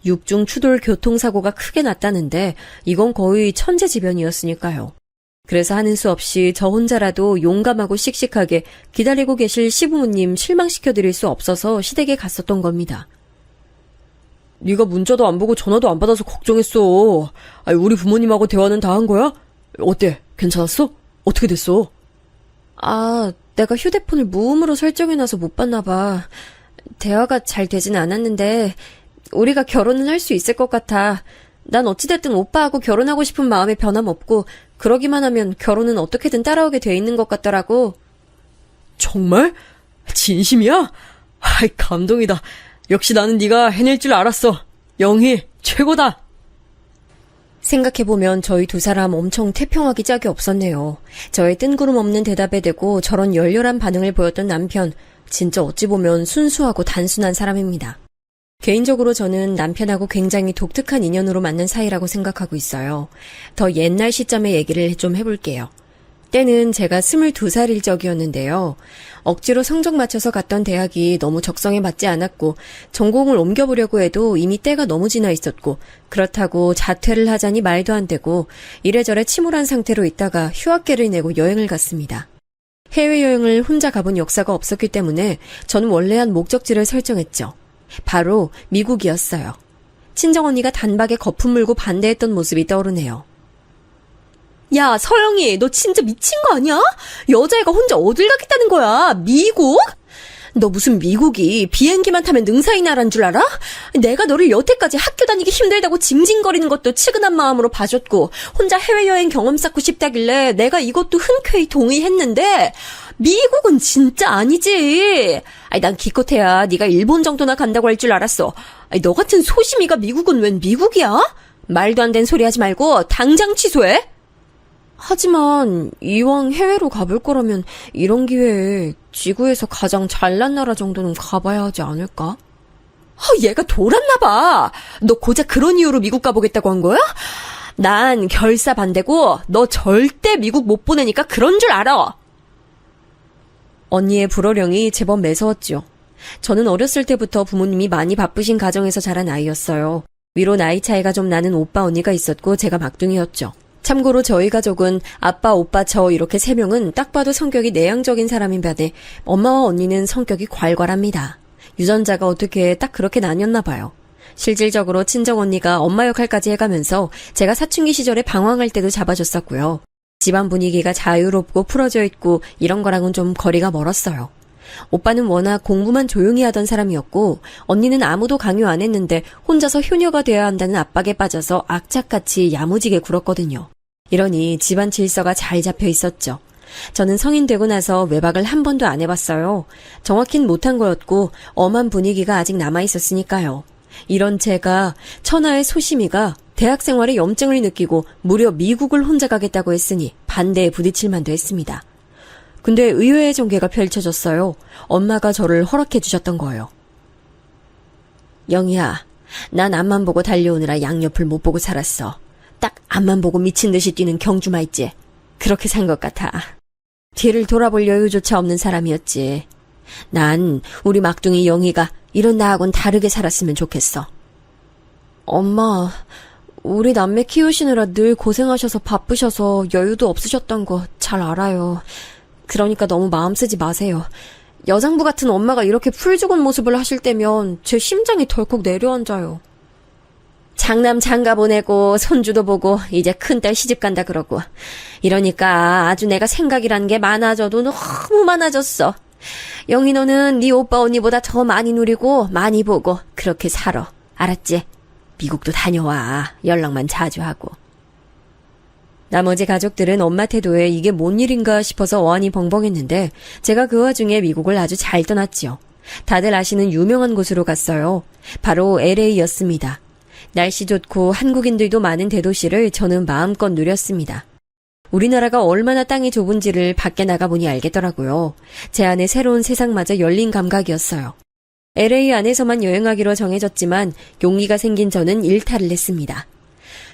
육중 추돌 교통사고가 크게 났다는데 이건 거의 천재지변이었으니까요. 그래서 하는 수 없이 저 혼자라도 용감하고 씩씩하게 기다리고 계실 시부모님 실망시켜드릴 수 없어서 시댁에 갔었던 겁니다. 네가 문자도 안 보고 전화도 안 받아서 걱정했어. 아니, 우리 부모님하고 대화는 다 한 거야? 어때? 괜찮았어? 어떻게 됐어? 내가 휴대폰을 무음으로 설정해놔서 못 봤나 봐. 대화가 잘 되진 않았는데 우리가 결혼은 할 수 있을 것 같아. 난 어찌됐든 오빠하고 결혼하고 싶은 마음에 변함없고 그러기만 하면 결혼은 어떻게든 따라오게 돼 있는 것 같더라고. 정말? 진심이야? 아이, 감동이다. 역시 나는 네가 해낼 줄 알았어. 영희, 최고다. 생각해보면 저희 두 사람 엄청 태평하기 짝이 없었네요. 저의 뜬구름 없는 대답에 대고 저런 열렬한 반응을 보였던 남편, 진짜 어찌 보면 순수하고 단순한 사람입니다. 개인적으로 저는 남편하고 굉장히 독특한 인연으로 맞는 사이라고 생각하고 있어요. 더 옛날 시점의 얘기를 좀 해볼게요. 때는 제가 22살일 적이었는데요. 억지로 성적 맞춰서 갔던 대학이 너무 적성에 맞지 않았고 전공을 옮겨보려고 해도 이미 때가 너무 지나 있었고 그렇다고 자퇴를 하자니 말도 안 되고 이래저래 침울한 상태로 있다가 휴학계를 내고 여행을 갔습니다. 해외여행을 혼자 가본 역사가 없었기 때문에 저는 원래 한 목적지를 설정했죠. 바로 미국이었어요. 친정언니가 단박에 거품 물고 반대했던 모습이 떠오르네요. 야, 서영이, 너 진짜 미친 거 아니야? 여자애가 혼자 어딜 가겠다는 거야? 미국? 너 무슨 미국이 비행기만 타면 능사이 나라인 줄 알아? 내가 너를 여태까지 학교 다니기 힘들다고 징징거리는 것도 측은한 마음으로 봐줬고 혼자 해외여행 경험 쌓고 싶다길래 내가 이것도 흔쾌히 동의했는데 미국은 진짜 아니지. 난 기껏해야 네가 일본 정도나 간다고 할 줄 알았어. 너 같은 소심이가 미국은 웬 미국이야? 말도 안 되는 소리 하지 말고 당장 취소해. 하지만 이왕 해외로 가볼 거라면 이런 기회에 지구에서 가장 잘난 나라 정도는 가봐야 하지 않을까? 얘가 돌았나 봐. 너 고작 그런 이유로 미국 가보겠다고 한 거야? 난 결사 반대고 너 절대 미국 못 보내니까 그런 줄 알아. 언니의 불호령이 제법 매서웠죠. 저는 어렸을 때부터 부모님이 많이 바쁘신 가정에서 자란 아이였어요. 위로 나이 차이가 좀 나는 오빠 언니가 있었고 제가 막둥이였죠. 참고로 저희 가족은 아빠, 오빠, 저 이렇게 3명은 딱 봐도 성격이 내향적인 사람인 반에 엄마와 언니는 성격이 괄괄합니다. 유전자가 어떻게 딱 그렇게 나뉘었나 봐요. 실질적으로 친정언니가 엄마 역할까지 해가면서 제가 사춘기 시절에 방황할 때도 잡아줬었고요. 집안 분위기가 자유롭고 풀어져 있고 이런 거랑은 좀 거리가 멀었어요. 오빠는 워낙 공부만 조용히 하던 사람이었고 언니는 아무도 강요 안 했는데 혼자서 효녀가 되어야 한다는 압박에 빠져서 악착같이 야무지게 굴었거든요. 이러니 집안 질서가 잘 잡혀 있었죠. 저는 성인 되고 나서 외박을 한 번도 안 해봤어요. 정확히는 못한 거였고 엄한 분위기가 아직 남아있었으니까요. 이런 제가 천하의 소심이가 대학 생활에 염증을 느끼고 무려 미국을 혼자 가겠다고 했으니 반대에 부딪힐 만도 했습니다. 근데 의외의 전개가 펼쳐졌어요. 엄마가 저를 허락해 주셨던 거예요. 영희야, 난 앞만 보고 달려오느라 양옆을 못 보고 살았어. 딱 앞만 보고 미친 듯이 뛰는 경주마 있지? 그렇게 산 것 같아. 뒤를 돌아볼 여유조차 없는 사람이었지. 난 우리 막둥이 영희가 이런 나하고는 다르게 살았으면 좋겠어. 엄마, 우리 남매 키우시느라 늘 고생하셔서 바쁘셔서 여유도 없으셨던 거 잘 알아요. 그러니까 너무 마음 쓰지 마세요. 여장부 같은 엄마가 이렇게 풀 죽은 모습을 하실 때면 제 심장이 덜컥 내려앉아요. 장남 장가 보내고 손주도 보고 이제 큰딸 시집 간다 그러고 이러니까 아주 내가 생각이란 게 많아져도 너무 많아졌어. 영희 너는 네 오빠 언니보다 더 많이 누리고 많이 보고 그렇게 살아. 알았지? 미국도 다녀와. 연락만 자주 하고. 나머지 가족들은 엄마 태도에 이게 뭔 일인가 싶어서 어안이 벙벙했는데 제가 그 와중에 미국을 아주 잘 떠났지요. 다들 아시는 유명한 곳으로 갔어요. 바로 LA였습니다. 날씨 좋고 한국인들도 많은 대도시를 저는 마음껏 누렸습니다. 우리나라가 얼마나 땅이 좁은지를 밖에 나가보니 알겠더라고요. 제 안에 새로운 세상마저 열린 감각이었어요. LA 안에서만 여행하기로 정해졌지만 용기가 생긴 저는 일탈을 했습니다.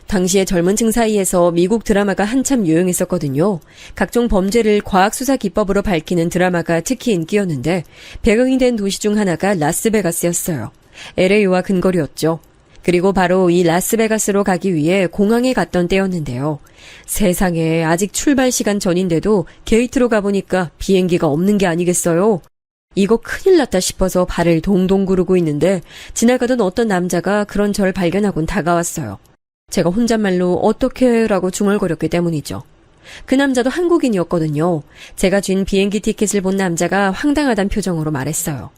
당시에 젊은 층 사이에서 미국 드라마가 한참 유행했었거든요. 각종 범죄를 과학수사 기법으로 밝히는 드라마가 특히 인기였는데 배경이 된 도시 중 하나가 라스베가스였어요. LA와 근거리였죠. 그리고 바로 이 라스베가스로 가기 위해 공항에 갔던 때였는데요. 세상에 아직 출발 시간 전인데도 게이트로 가보니까 비행기가 없는 게 아니겠어요? 이거 큰일 났다 싶어서 발을 동동 구르고 있는데 지나가던 어떤 남자가 그런 저를 발견하곤 다가왔어요. 제가 혼잣말로 어떻게 라고 중얼거렸기 때문이죠. 그 남자도 한국인이었거든요. 제가 쥔 비행기 티켓을 본 남자가 황당하단 표정으로 말했어요.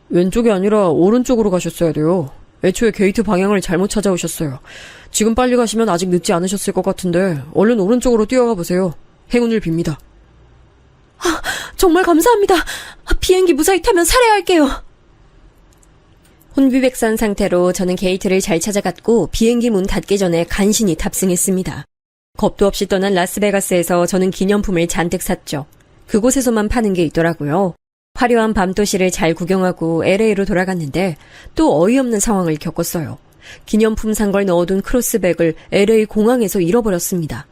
왼쪽이 아니라 오른쪽으로 가셨어야 돼요. 애초에 게이트 방향을 잘못 찾아오셨어요. 지금 빨리 가시면 아직 늦지 않으셨을 것 같은데 얼른 오른쪽으로 뛰어가 보세요. 행운을 빕니다. 정말 감사합니다. 비행기 무사히 타면 살해할게요. 혼비백산 상태로 저는 게이트를 잘 찾아갔고 비행기 문 닫기 전에 간신히 탑승했습니다. 겁도 없이 떠난 라스베가스에서 저는 기념품을 잔뜩 샀죠. 그곳에서만 파는 게 있더라고요. 화려한 밤도시를 잘 구경하고 LA로 돌아갔는데 또 어이없는 상황을 겪었어요. 기념품 산 걸 넣어둔 크로스백을 LA 공항에서 잃어버렸습니다.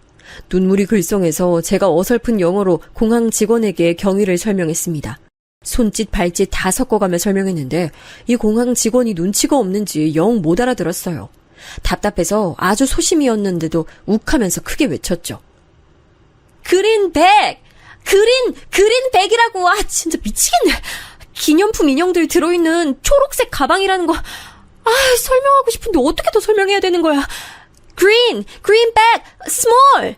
눈물이 글썽해서 제가 어설픈 영어로 공항 직원에게 경위를 설명했습니다. 손짓 발짓 다 섞어가며 설명했는데 이 공항 직원이 눈치가 없는지 영 못 알아들었어요. 답답해서 아주 소심이었는데도 욱하면서 크게 외쳤죠. 그린백! 그린백이라고! 아, 진짜 미치겠네. 기념품 인형들 들어있는 초록색 가방이라는 거. 설명하고 싶은데 어떻게 더 설명해야 되는 거야. 그린백, 스몰!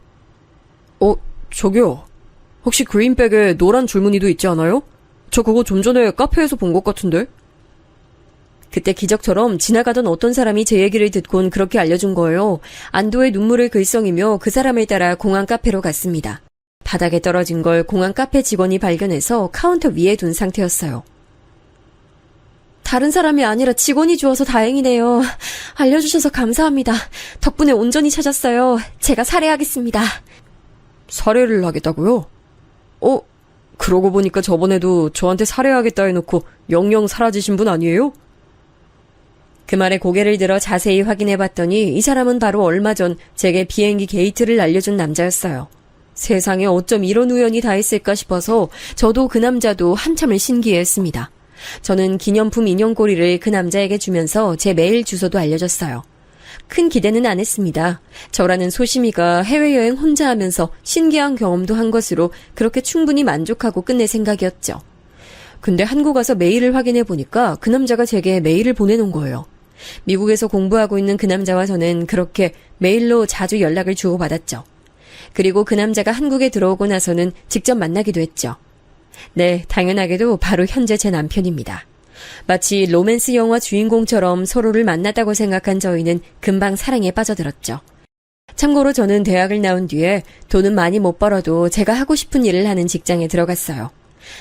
저기요. 혹시 그린백에 노란 줄무늬도 있지 않아요? 저 그거 좀 전에 카페에서 본 것 같은데? 그때 기적처럼 지나가던 어떤 사람이 제 얘기를 듣곤 그렇게 알려준 거예요. 안도의 눈물을 글썽이며 그 사람을 따라 공항 카페로 갔습니다. 바닥에 떨어진 걸 공항 카페 직원이 발견해서 카운터 위에 둔 상태였어요. 다른 사람이 아니라 직원이 주어서 다행이네요. 알려주셔서 감사합니다. 덕분에 온전히 찾았어요. 제가 살해하겠습니다. 살해를 하겠다고요? 그러고 보니까 저번에도 저한테 살해하겠다 해놓고 영영 사라지신 분 아니에요? 그 말에 고개를 들어 자세히 확인해봤더니 이 사람은 바로 얼마 전 제게 비행기 게이트를 알려준 남자였어요. 세상에 어쩜 이런 우연이 다 있을까 싶어서 저도 그 남자도 한참을 신기해했습니다. 저는 기념품 인형꼬리를 그 남자에게 주면서 제 메일 주소도 알려줬어요. 큰 기대는 안 했습니다. 저라는 소심이가 해외여행 혼자 하면서 신기한 경험도 한 것으로 그렇게 충분히 만족하고 끝낼 생각이었죠. 근데 한국 와서 메일을 확인해보니까 그 남자가 제게 메일을 보내놓은 거예요. 미국에서 공부하고 있는 그 남자와 저는 그렇게 메일로 자주 연락을 주고받았죠. 그리고 그 남자가 한국에 들어오고 나서는 직접 만나기도 했죠. 네, 당연하게도 바로 현재 제 남편입니다. 마치 로맨스 영화 주인공처럼 서로를 만났다고 생각한 저희는 금방 사랑에 빠져들었죠. 참고로 저는 대학을 나온 뒤에 돈은 많이 못 벌어도 제가 하고 싶은 일을 하는 직장에 들어갔어요.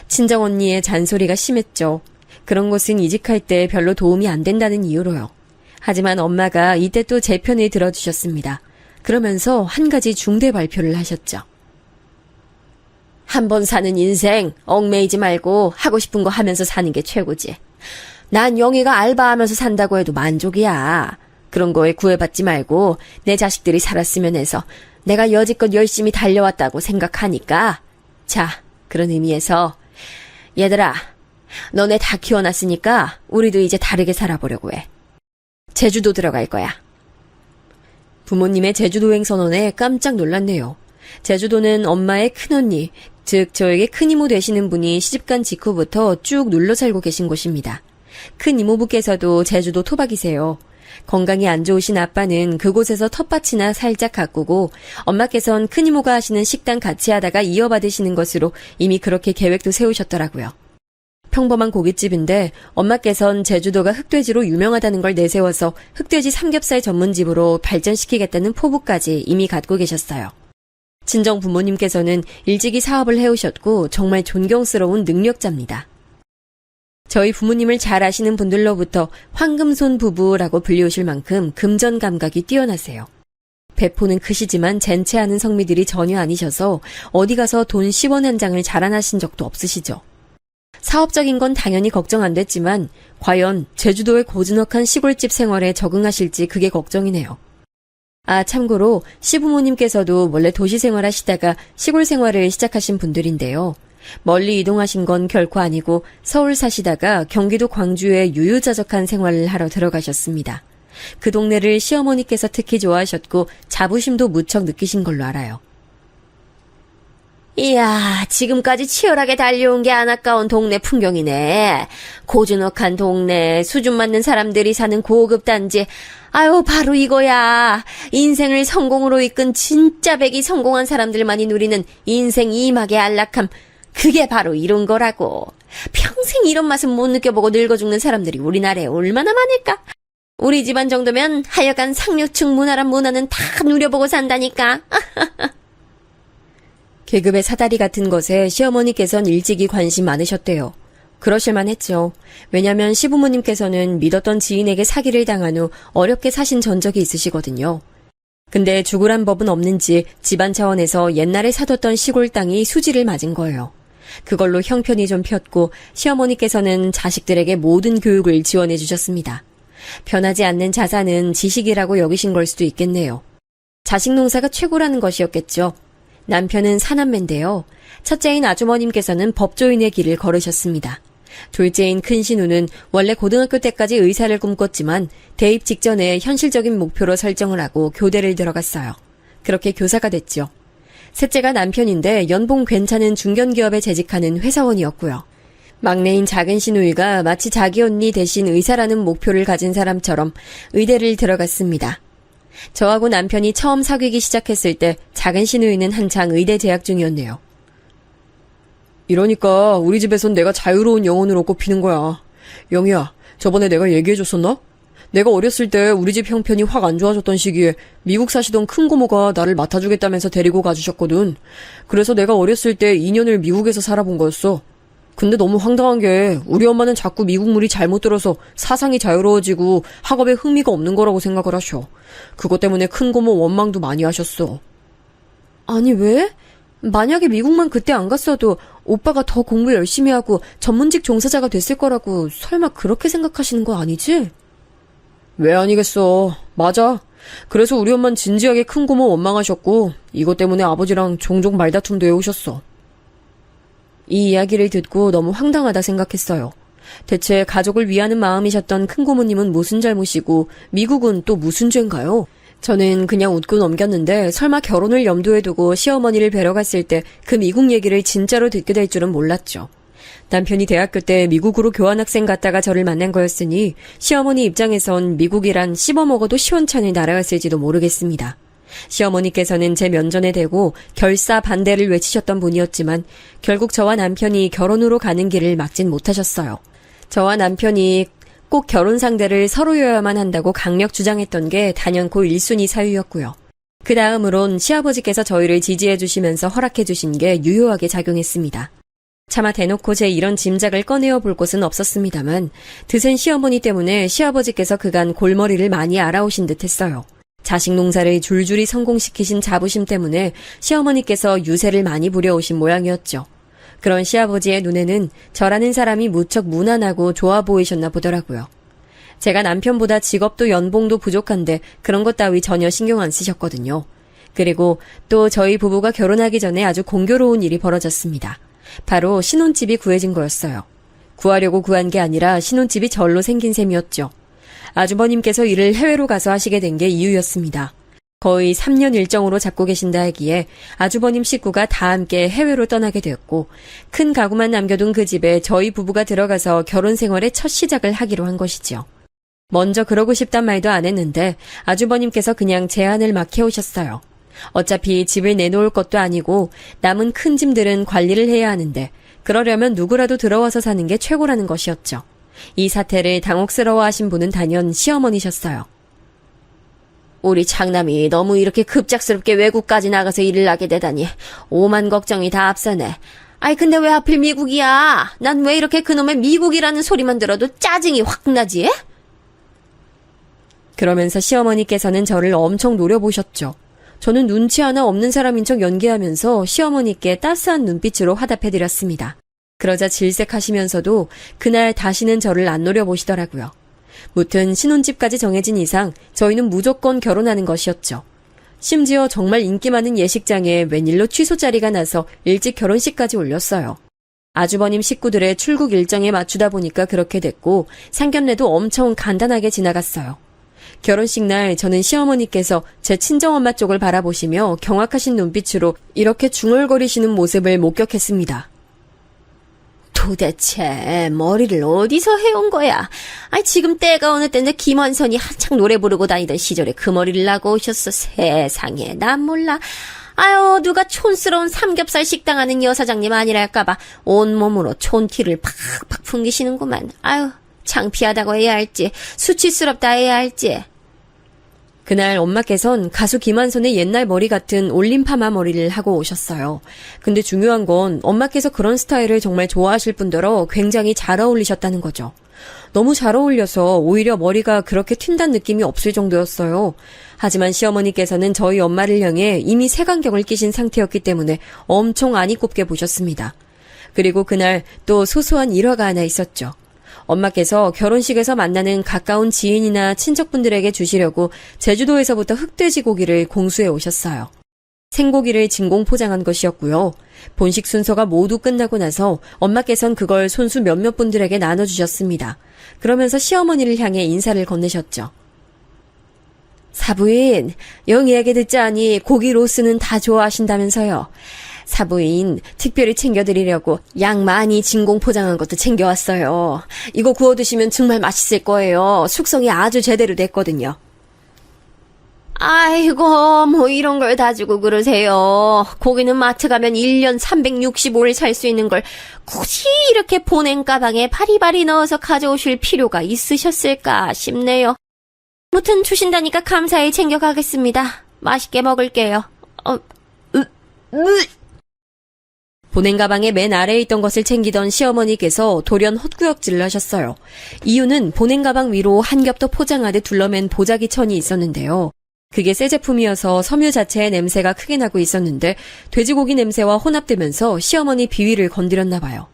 친정언니의 잔소리가 심했죠. 그런 곳은 이직할 때 별로 도움이 안 된다는 이유로요. 하지만 엄마가 이때 또 제 편을 들어주셨습니다. 그러면서 한 가지 중대 발표를 하셨죠. 한 번 사는 인생 얽매이지 말고 하고 싶은 거 하면서 사는 게 최고지. 난 영희가 알바하면서 산다고 해도 만족이야. 그런 거에 구애받지 말고 내 자식들이 살았으면 해서 내가 여지껏 열심히 달려왔다고 생각하니까. 자, 그런 의미에서 얘들아, 너네 다 키워놨으니까 우리도 이제 다르게 살아보려고 해. 제주도 들어갈 거야. 부모님의 제주도행 선언에 깜짝 놀랐네요. 제주도는 엄마의 큰언니, 즉 저에게 큰 이모 되시는 분이 시집간 직후부터 쭉 눌러 살고 계신 곳입니다. 큰 이모부께서도 제주도 토박이세요. 건강이 안 좋으신 아빠는 그곳에서 텃밭이나 살짝 가꾸고 엄마께선 큰 이모가 하시는 식당 같이 하다가 이어받으시는 것으로 이미 그렇게 계획도 세우셨더라고요. 평범한 고깃집인데 엄마께선 제주도가 흑돼지로 유명하다는 걸 내세워서 흑돼지 삼겹살 전문집으로 발전시키겠다는 포부까지 이미 갖고 계셨어요. 친정 부모님께서는 일찍이 사업을 해오셨고 정말 존경스러운 능력자입니다. 저희 부모님을 잘 아시는 분들로부터 황금손 부부라고 불리우실 만큼 금전 감각이 뛰어나세요. 배포는 크시지만 젠체하는 성미들이 전혀 아니셔서 어디 가서 돈 10원 한 장을 자랑하신 적도 없으시죠. 사업적인 건 당연히 걱정 안 됐지만 과연 제주도의 고즈넉한 시골집 생활에 적응하실지 그게 걱정이네요. 아, 참고로 시부모님께서도 원래 도시 생활하시다가 시골 생활을 시작하신 분들인데요. 멀리 이동하신 건 결코 아니고 서울 사시다가 경기도 광주에 유유자적한 생활을 하러 들어가셨습니다. 그 동네를 시어머니께서 특히 좋아하셨고 자부심도 무척 느끼신 걸로 알아요. 이야, 지금까지 치열하게 달려온 게 안 아까운 동네 풍경이네. 고즈넉한 동네, 수준 맞는 사람들이 사는 고급 단지. 아유, 바로 이거야. 인생을 성공으로 이끈 진짜 백이 성공한 사람들만이 누리는 인생 이막의 안락함. 그게 바로 이런 거라고. 평생 이런 맛은 못 느껴보고 늙어 죽는 사람들이 우리나라에 얼마나 많을까? 우리 집안 정도면 하여간 상류층 문화란 문화는 다 누려보고 산다니까. 계급의 사다리 같은 것에 시어머니께선 일찍이 관심 많으셨대요. 그러실만 했죠. 왜냐면 시부모님께서는 믿었던 지인에게 사기를 당한 후 어렵게 사신 전적이 있으시거든요. 근데 죽으란 법은 없는지 집안 차원에서 옛날에 사뒀던 시골 땅이 수지를 맞은 거예요. 그걸로 형편이 좀 폈고 시어머니께서는 자식들에게 모든 교육을 지원해 주셨습니다. 변하지 않는 자산은 지식이라고 여기신 걸 수도 있겠네요. 자식 농사가 최고라는 것이었겠죠. 남편은 사남매인데요. 첫째인 아주머님께서는 법조인의 길을 걸으셨습니다. 둘째인 큰 신우는 원래 고등학교 때까지 의사를 꿈꿨지만 대입 직전에 현실적인 목표로 설정을 하고 교대를 들어갔어요. 그렇게 교사가 됐죠. 셋째가 남편인데 연봉 괜찮은 중견기업에 재직하는 회사원이었고요. 막내인 작은 신우이가 마치 자기 언니 대신 의사라는 목표를 가진 사람처럼 의대를 들어갔습니다. 저하고 남편이 처음 사귀기 시작했을 때 작은 신우이는 한창 의대 재학 중이었네요. 이러니까 우리 집에선 내가 자유로운 영혼으로 꼽히는 거야. 영희야, 저번에 내가 얘기해줬었나? 내가 어렸을 때 우리 집 형편이 확 안 좋아졌던 시기에 미국 사시던 큰 고모가 나를 맡아주겠다면서 데리고 가주셨거든. 그래서 내가 어렸을 때 2년을 미국에서 살아본 거였어. 근데 너무 황당한 게 우리 엄마는 자꾸 미국 물이 잘못 들어서 사상이 자유로워지고 학업에 흥미가 없는 거라고 생각을 하셔. 그것 때문에 큰 고모 원망도 많이 하셨어. 아니 왜? 만약에 미국만 그때 안 갔어도 오빠가 더 공부 열심히 하고 전문직 종사자가 됐을 거라고 설마 그렇게 생각하시는 거 아니지? 왜 아니겠어. 맞아. 그래서 우리 엄마는 진지하게 큰 고모 원망하셨고 이것 때문에 아버지랑 종종 말다툼도 해오셨어. 이 이야기를 듣고 너무 황당하다 생각했어요. 대체 가족을 위하는 마음이셨던 큰 고모님은 무슨 잘못이고 미국은 또 무슨 죄인가요? 저는 그냥 웃고 넘겼는데 설마 결혼을 염두에 두고 시어머니를 뵈러 갔을 때 그 미국 얘기를 진짜로 듣게 될 줄은 몰랐죠. 남편이 대학교 때 미국으로 교환학생 갔다가 저를 만난 거였으니 시어머니 입장에선 미국이란 씹어먹어도 시원찮을 나라였을지도 모르겠습니다. 시어머니께서는 제 면전에 대고 결사 반대를 외치셨던 분이었지만 결국 저와 남편이 결혼으로 가는 길을 막진 못하셨어요. 저와 남편이 꼭 결혼 상대를 서로여야만 한다고 강력 주장했던 게 단연코 1순위 사유였고요. 그 다음으론 시아버지께서 저희를 지지해 주시면서 허락해 주신 게 유효하게 작용했습니다. 차마 대놓고 제 이런 짐작을 꺼내어 볼 곳은 없었습니다만 드센 시어머니 때문에 시아버지께서 그간 골머리를 많이 알아오신 듯 했어요. 자식 농사를 줄줄이 성공시키신 자부심 때문에 시어머니께서 유세를 많이 부려오신 모양이었죠. 그런 시아버지의 눈에는 저라는 사람이 무척 무난하고 좋아 보이셨나 보더라고요. 제가 남편보다 직업도 연봉도 부족한데 그런 것 따위 전혀 신경 안 쓰셨거든요. 그리고 또 저희 부부가 결혼하기 전에 아주 공교로운 일이 벌어졌습니다. 바로 신혼집이 구해진 거였어요. 구하려고 구한 게 아니라 신혼집이 절로 생긴 셈이었죠. 아주버님께서 일을 해외로 가서 하시게 된 게 이유였습니다. 거의 3년 일정으로 잡고 계신다 하기에 아주버님 식구가 다 함께 해외로 떠나게 되었고 큰 가구만 남겨둔 그 집에 저희 부부가 들어가서 결혼 생활의 첫 시작을 하기로 한 것이지요. 먼저 그러고 싶단 말도 안 했는데 아주버님께서 그냥 제안을 막 해오셨어요. 어차피 집을 내놓을 것도 아니고 남은 큰 짐들은 관리를 해야 하는데 그러려면 누구라도 들어와서 사는 게 최고라는 것이었죠. 이 사태를 당혹스러워하신 분은 단연 시어머니셨어요. 우리 장남이 너무 이렇게 급작스럽게 외국까지 나가서 일을 하게 되다니 오만 걱정이 다 앞서네. 아이 근데 왜 하필 미국이야? 난 왜 이렇게 그놈의 미국이라는 소리만 들어도 짜증이 확 나지? 그러면서 시어머니께서는 저를 엄청 노려보셨죠. 저는 눈치 하나 없는 사람인 척 연기하면서 시어머니께 따스한 눈빛으로 화답해드렸습니다. 그러자 질색하시면서도 그날 다시는 저를 안 노려보시더라고요. 무튼 신혼집까지 정해진 이상 저희는 무조건 결혼하는 것이었죠. 심지어 정말 인기 많은 예식장에 웬일로 취소 자리가 나서 일찍 결혼식까지 올렸어요. 아주버님 식구들의 출국 일정에 맞추다 보니까 그렇게 됐고 상견례도 엄청 간단하게 지나갔어요. 결혼식 날 저는 시어머니께서 제 친정엄마 쪽을 바라보시며 경악하신 눈빛으로 이렇게 중얼거리시는 모습을 목격했습니다. 도대체 머리를 어디서 해온 거야? 아니 지금 때가 어느 때인데 김원선이 한창 노래 부르고 다니던 시절에 그 머리를 나고 오셨어. 세상에 난 몰라. 아유 누가 촌스러운 삼겹살 식당 하는 여사장님 아니랄까봐 온몸으로 촌티를 팍팍 풍기시는구만. 아유 창피하다고 해야 할지 수치스럽다 해야 할지. 그날 엄마께선 가수 김한선의 옛날 머리 같은 올림 파마 머리를 하고 오셨어요. 근데 중요한 건 엄마께서 그런 스타일을 정말 좋아하실 뿐더러 굉장히 잘 어울리셨다는 거죠. 너무 잘 어울려서 오히려 머리가 그렇게 튄다는 느낌이 없을 정도였어요. 하지만 시어머니께서는 저희 엄마를 향해 이미 색안경을 끼신 상태였기 때문에 엄청 안이 꼽게 보셨습니다. 그리고 그날 또 소소한 일화가 하나 있었죠. 엄마께서 결혼식에서 만나는 가까운 지인이나 친척분들에게 주시려고 제주도에서부터 흑돼지 고기를 공수해 오셨어요. 생고기를 진공 포장한 것이었고요. 본식 순서가 모두 끝나고 나서 엄마께선 그걸 손수 몇몇 분들에게 나눠주셨습니다. 그러면서 시어머니를 향해 인사를 건네셨죠. 사부인, 영희 얘기 듣자니 고기 로스는 다 좋아하신다면서요. 사부인 특별히 챙겨드리려고 양 많이 진공 포장한 것도 챙겨왔어요. 이거 구워 드시면 정말 맛있을 거예요. 숙성이 아주 제대로 됐거든요. 아이고 뭐 이런 걸 다 주고 그러세요. 고기는 마트 가면 1년 365일 살 수 있는 걸 굳이 이렇게 보냉 가방에 바리바리 넣어서 가져오실 필요가 있으셨을까 싶네요. 무튼 주신다니까 감사히 챙겨가겠습니다. 맛있게 먹을게요. 보냉 가방의 맨 아래에 있던 것을 챙기던 시어머니께서 돌연 헛구역질을 하셨어요. 이유는 보냉 가방 위로 한 겹 더 포장하듯 둘러맨 보자기 천이 있었는데요. 그게 새 제품이어서 섬유 자체의 냄새가 크게 나고 있었는데 돼지고기 냄새와 혼합되면서 시어머니 비위를 건드렸나 봐요.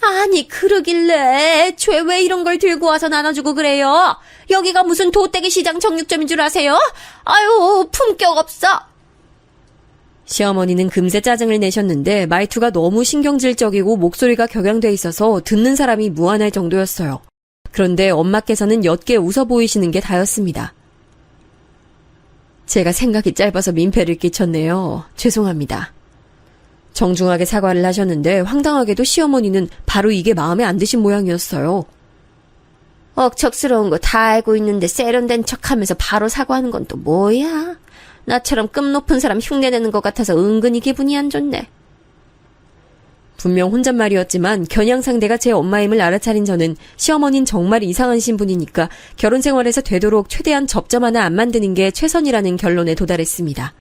아니 그러길래 애초에 왜 이런 걸 들고 와서 나눠주고 그래요? 여기가 무슨 도떼기 시장 정육점인 줄 아세요? 아유 품격 없어. 시어머니는 금세 짜증을 내셨는데 말투가 너무 신경질적이고 목소리가 격양돼 있어서 듣는 사람이 무안할 정도였어요. 그런데 엄마께서는 옅게 웃어 보이시는 게 다였습니다. 제가 생각이 짧아서 민폐를 끼쳤네요. 죄송합니다. 정중하게 사과를 하셨는데 황당하게도 시어머니는 바로 이게 마음에 안 드신 모양이었어요. 억척스러운 거 다 알고 있는데 세련된 척하면서 바로 사과하는 건 또 뭐야? 나처럼 급 높은 사람 흉내내는 것 같아서 은근히 기분이 안 좋네. 분명 혼잣말이었지만 겨냥 상대가 제 엄마임을 알아차린 저는 시어머니는 정말 이상한 신분이니까 결혼 생활에서 되도록 최대한 접점 하나 안 만드는 게 최선이라는 결론에 도달했습니다.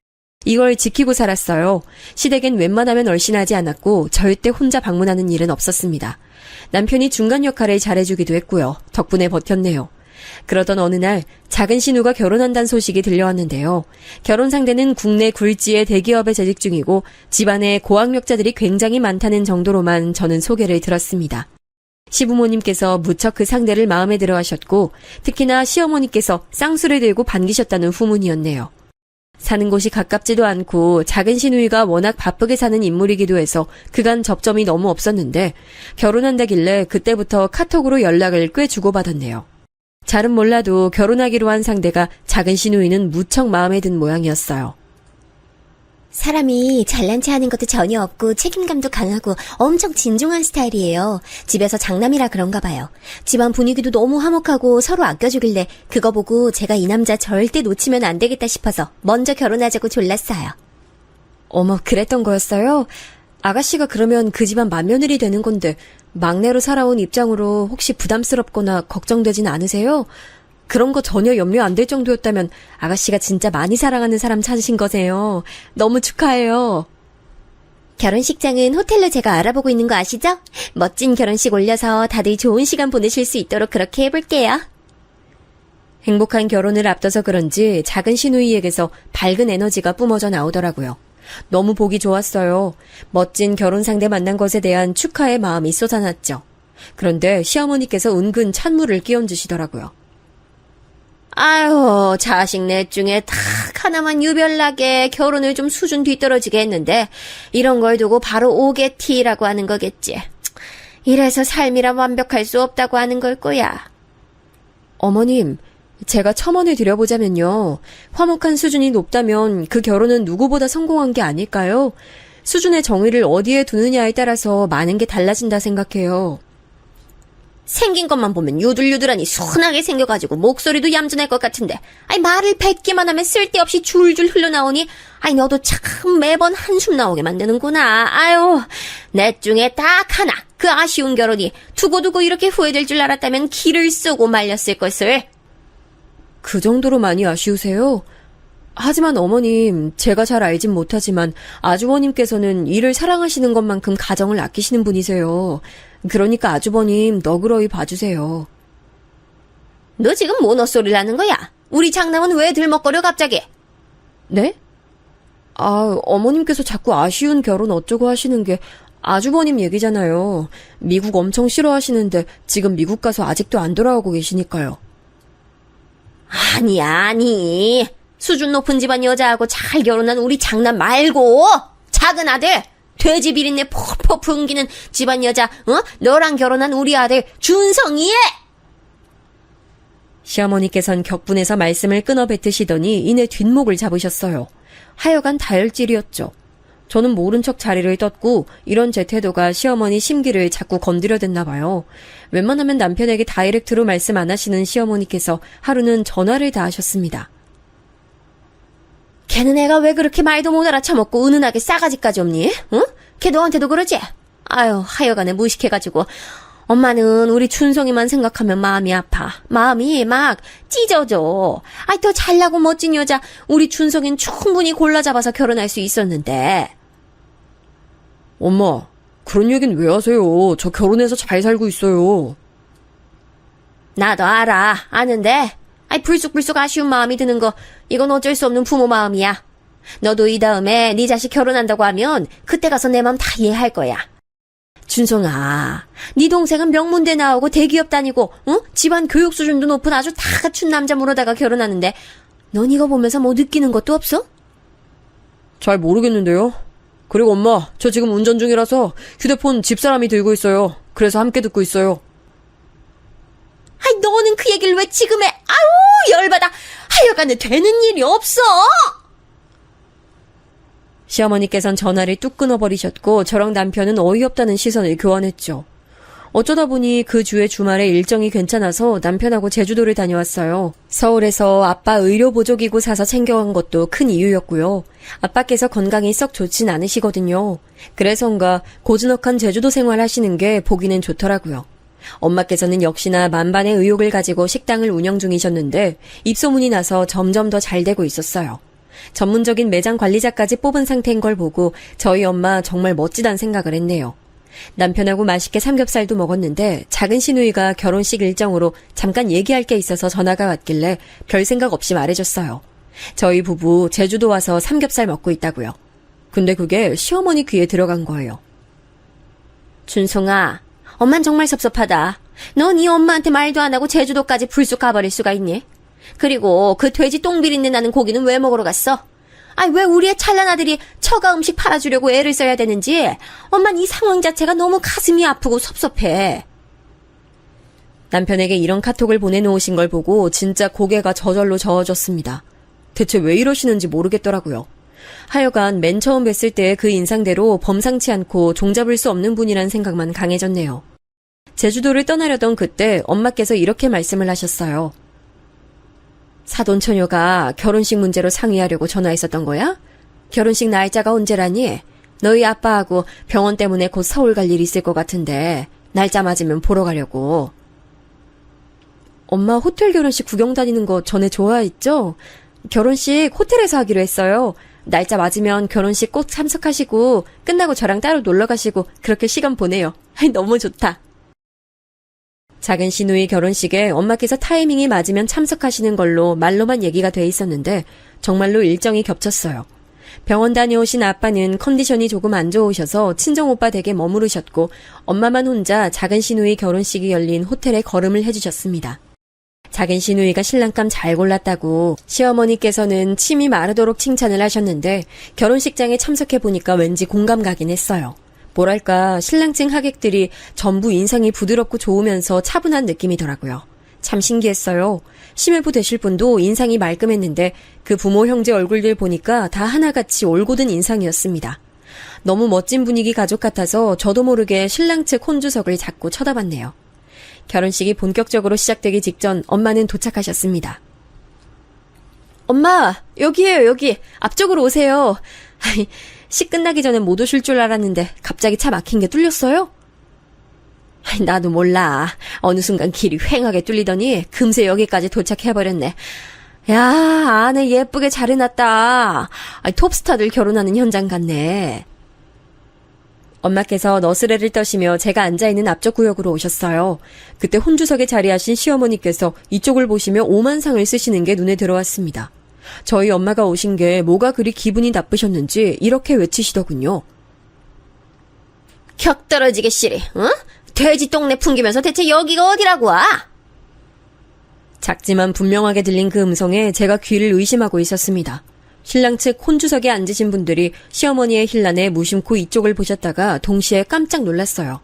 이걸 지키고 살았어요. 시댁엔 웬만하면 얼씬하지 않았고 절대 혼자 방문하는 일은 없었습니다. 남편이 중간 역할을 잘해주기도 했고요. 덕분에 버텼네요. 그러던 어느 날 작은 신우가 결혼한다는 소식이 들려왔는데요. 결혼 상대는 국내 굴지의 대기업에 재직 중이고 집안에 고학력자들이 굉장히 많다는 정도로만 저는 소개를 들었습니다. 시부모님께서 무척 그 상대를 마음에 들어 하셨고 특히나 시어머니께서 쌍수를 들고 반기셨다는 후문이었네요. 사는 곳이 가깝지도 않고 작은 시누이가 워낙 바쁘게 사는 인물이기도 해서 그간 접점이 너무 없었는데 결혼한다길래 그때부터 카톡으로 연락을 꽤 주고받았네요. 잘은 몰라도 결혼하기로 한 상대가 작은 시누이는 무척 마음에 든 모양이었어요. 사람이 잘난 체 하는 것도 전혀 없고 책임감도 강하고 엄청 진중한 스타일이에요. 집에서 장남이라 그런가 봐요. 집안 분위기도 너무 화목하고 서로 아껴주길래 그거 보고 제가 이 남자 절대 놓치면 안 되겠다 싶어서 먼저 결혼하자고 졸랐어요. 어머, 그랬던 거였어요? 아가씨가 그러면 그 집안 맏며느리 되는 건데 막내로 살아온 입장으로 혹시 부담스럽거나 걱정되진 않으세요? 그런 거 전혀 염려 안 될 정도였다면 아가씨가 진짜 많이 사랑하는 사람 찾으신 거세요. 너무 축하해요. 결혼식장은 호텔로 제가 알아보고 있는 거 아시죠? 멋진 결혼식 올려서 다들 좋은 시간 보내실 수 있도록 그렇게 해볼게요. 행복한 결혼을 앞둬서 그런지 작은 시누이에게서 밝은 에너지가 뿜어져 나오더라고요. 너무 보기 좋았어요. 멋진 결혼 상대 만난 것에 대한 축하의 마음이 쏟아났죠. 그런데 시어머니께서 은근 찬물을 끼얹으시더라고요. 아유, 자식 넷 중에 딱 하나만 유별나게 결혼을 좀 수준 뒤떨어지게 했는데 이런 걸 두고 바로 오게티라고 하는 거겠지. 이래서 삶이란 완벽할 수 없다고 하는 걸 거야. 어머님, 제가 첨언을 드려보자면요. 화목한 수준이 높다면 그 결혼은 누구보다 성공한 게 아닐까요? 수준의 정의를 어디에 두느냐에 따라서 많은 게 달라진다 생각해요. 생긴 것만 보면 유들유들하니 순하게 생겨가지고 목소리도 얌전할 것 같은데 말을 뱉기만 하면 쓸데없이 줄줄 흘러나오니 너도 참 매번 한숨 나오게 만드는구나. 아유, 넷 중에 딱 하나 그 아쉬운 결혼이 두고두고 이렇게 후회될 줄 알았다면 기를 쓰고 말렸을 것을. 그 정도로 많이 아쉬우세요? 하지만 어머님, 제가 잘 알진 못하지만 아주버님께서는 일을 사랑하시는 것만큼 가정을 아끼시는 분이세요. 그러니까 아주버님 너그러이 봐주세요. 너 지금 뭔 헛소리를 하는 거야? 우리 장남은 왜 들먹거려 갑자기? 네? 어머님께서 자꾸 아쉬운 결혼 어쩌고 하시는 게 아주버님 얘기잖아요. 미국 엄청 싫어하시는데 지금 미국 가서 아직도 안 돌아오고 계시니까요. 아니. 수준 높은 집안 여자하고 잘 결혼한 우리 장남 말고 작은 아들, 돼지 비린내 퍽퍽 풍기는 집안 여자, 너랑 결혼한 우리 아들 준성이! 시어머니께선 격분해서 말씀을 끊어 뱉으시더니 이내 뒷목을 잡으셨어요. 하여간 다혈질이었죠. 저는 모른 척 자리를 떴고 이런 제 태도가 시어머니 심기를 자꾸 건드려댔나 봐요. 웬만하면 남편에게 다이렉트로 말씀 안 하시는 시어머니께서 하루는 전화를 다 하셨습니다. 걔는 애가 왜 그렇게 말도 못 알아쳐먹고 은은하게 싸가지까지 없니? 응? 걔 너한테도 그러지? 아유, 하여간에 무식해가지고 엄마는 우리 춘성이만 생각하면 마음이 아파. 마음이 막 찢어져. 더 잘나고 멋진 여자 우리 춘성이는 충분히 골라 잡아서 결혼할 수 있었는데. 엄마, 그런 얘기는 왜 하세요? 저 결혼해서 잘 살고 있어요. 나도 알아. 아는데 불쑥불쑥 아쉬운 마음이 드는 거 이건 어쩔 수 없는 부모 마음이야. 너도 이 다음에 네 자식 결혼한다고 하면 그때 가서 내 마음 다 이해할 거야. 준성아, 네 동생은 명문대 나오고 대기업 다니고 집안 교육 수준도 높은 아주 다 갖춘 남자 물어다가 결혼하는데 넌 이거 보면서 뭐 느끼는 것도 없어? 잘 모르겠는데요. 그리고 엄마, 저 지금 운전 중이라서 휴대폰 집사람이 들고 있어요. 그래서 함께 듣고 있어요. 너는 그 얘기를 왜 지금 해? 아우, 열받아. 하여간에 되는 일이 없어. 시어머니께선 전화를 뚝 끊어버리셨고 저랑 남편은 어이없다는 시선을 교환했죠. 어쩌다 보니 그 주에 주말에 일정이 괜찮아서 남편하고 제주도를 다녀왔어요. 서울에서 아빠 의료보조기구 사서 챙겨간 것도 큰 이유였고요. 아빠께서 건강이 썩 좋진 않으시거든요. 그래서인가 고즈넉한 제주도 생활 하시는 게 보기는 좋더라고요. 엄마께서는 역시나 만반의 의욕을 가지고 식당을 운영 중이셨는데 입소문이 나서 점점 더 잘 되고 있었어요. 전문적인 매장 관리자까지 뽑은 상태인 걸 보고 저희 엄마 정말 멋지단 생각을 했네요. 남편하고 맛있게 삼겹살도 먹었는데 작은 시누이가 결혼식 일정으로 잠깐 얘기할 게 있어서 전화가 왔길래 별 생각 없이 말해줬어요. 저희 부부 제주도 와서 삼겹살 먹고 있다고요. 근데 그게 시어머니 귀에 들어간 거예요. 준성아, 엄만 정말 섭섭하다. 넌 이 엄마한테 말도 안 하고 제주도까지 불쑥 가버릴 수가 있니? 그리고 그 돼지 똥 비린내 나는 고기는 왜 먹으러 갔어? 왜 우리의 찰난 아들이 처가 음식 팔아주려고 애를 써야 되는지 엄만 이 상황 자체가 너무 가슴이 아프고 섭섭해. 남편에게 이런 카톡을 보내놓으신 걸 보고 진짜 고개가 저절로 저어졌습니다. 대체 왜 이러시는지 모르겠더라고요. 하여간 맨 처음 뵀을 때 그 인상대로 범상치 않고 종잡을 수 없는 분이란 생각만 강해졌네요. 제주도를 떠나려던 그때 엄마께서 이렇게 말씀을 하셨어요. 사돈처녀가 결혼식 문제로 상의하려고 전화했었던 거야? 결혼식 날짜가 언제라니? 너희 아빠하고 병원 때문에 곧 서울 갈 일이 있을 것 같은데 날짜 맞으면 보러 가려고. 엄마 호텔 결혼식 구경 다니는 거 전에 좋아했죠? 결혼식 호텔에서 하기로 했어요. 날짜 맞으면 결혼식 꼭 참석하시고 끝나고 저랑 따로 놀러 가시고 그렇게 시간 보내요. 너무 좋다. 작은 시누이 결혼식에 엄마께서 타이밍이 맞으면 참석하시는 걸로 말로만 얘기가 돼 있었는데 정말로 일정이 겹쳤어요. 병원 다녀오신 아빠는 컨디션이 조금 안 좋으셔서 친정오빠 댁에 머무르셨고 엄마만 혼자 작은 시누이 결혼식이 열린 호텔에 걸음을 해주셨습니다. 작은 시누이가 신랑감 잘 골랐다고 시어머니께서는 침이 마르도록 칭찬을 하셨는데 결혼식장에 참석해보니까 왠지 공감 가긴 했어요. 뭐랄까 신랑층 하객들이 전부 인상이 부드럽고 좋으면서 차분한 느낌이더라고요. 참 신기했어요. 시매부 되실 분도 인상이 말끔했는데 그 부모 형제 얼굴들 보니까 다 하나같이 올곧은 인상이었습니다. 너무 멋진 분위기 가족 같아서 저도 모르게 신랑 측 혼주석을 자꾸 쳐다봤네요. 결혼식이 본격적으로 시작되기 직전 엄마는 도착하셨습니다. 엄마, 여기에요, 여기. 앞쪽으로 오세요. 식 끝나기 전에 못 오실 줄 알았는데 갑자기 차 막힌 게 뚫렸어요? 나도 몰라. 어느 순간 길이 휑하게 뚫리더니 금세 여기까지 도착해버렸네. 야, 안에 예쁘게 잘 해놨다. 톱스타들 결혼하는 현장 같네. 엄마께서 너스레를 떠시며 제가 앉아있는 앞쪽 구역으로 오셨어요. 그때 혼주석에 자리하신 시어머니께서 이쪽을 보시며 오만상을 쓰시는 게 눈에 들어왔습니다. 저희 엄마가 오신 게 뭐가 그리 기분이 나쁘셨는지 이렇게 외치시더군요. 격 떨어지게 씨리, 응? 돼지 똥내 풍기면서 대체 여기가 어디라고 와? 작지만 분명하게 들린 그 음성에 제가 귀를 의심하고 있었습니다. 신랑 측 혼주석에 앉으신 분들이 시어머니의 힐난에 무심코 이쪽을 보셨다가 동시에 깜짝 놀랐어요.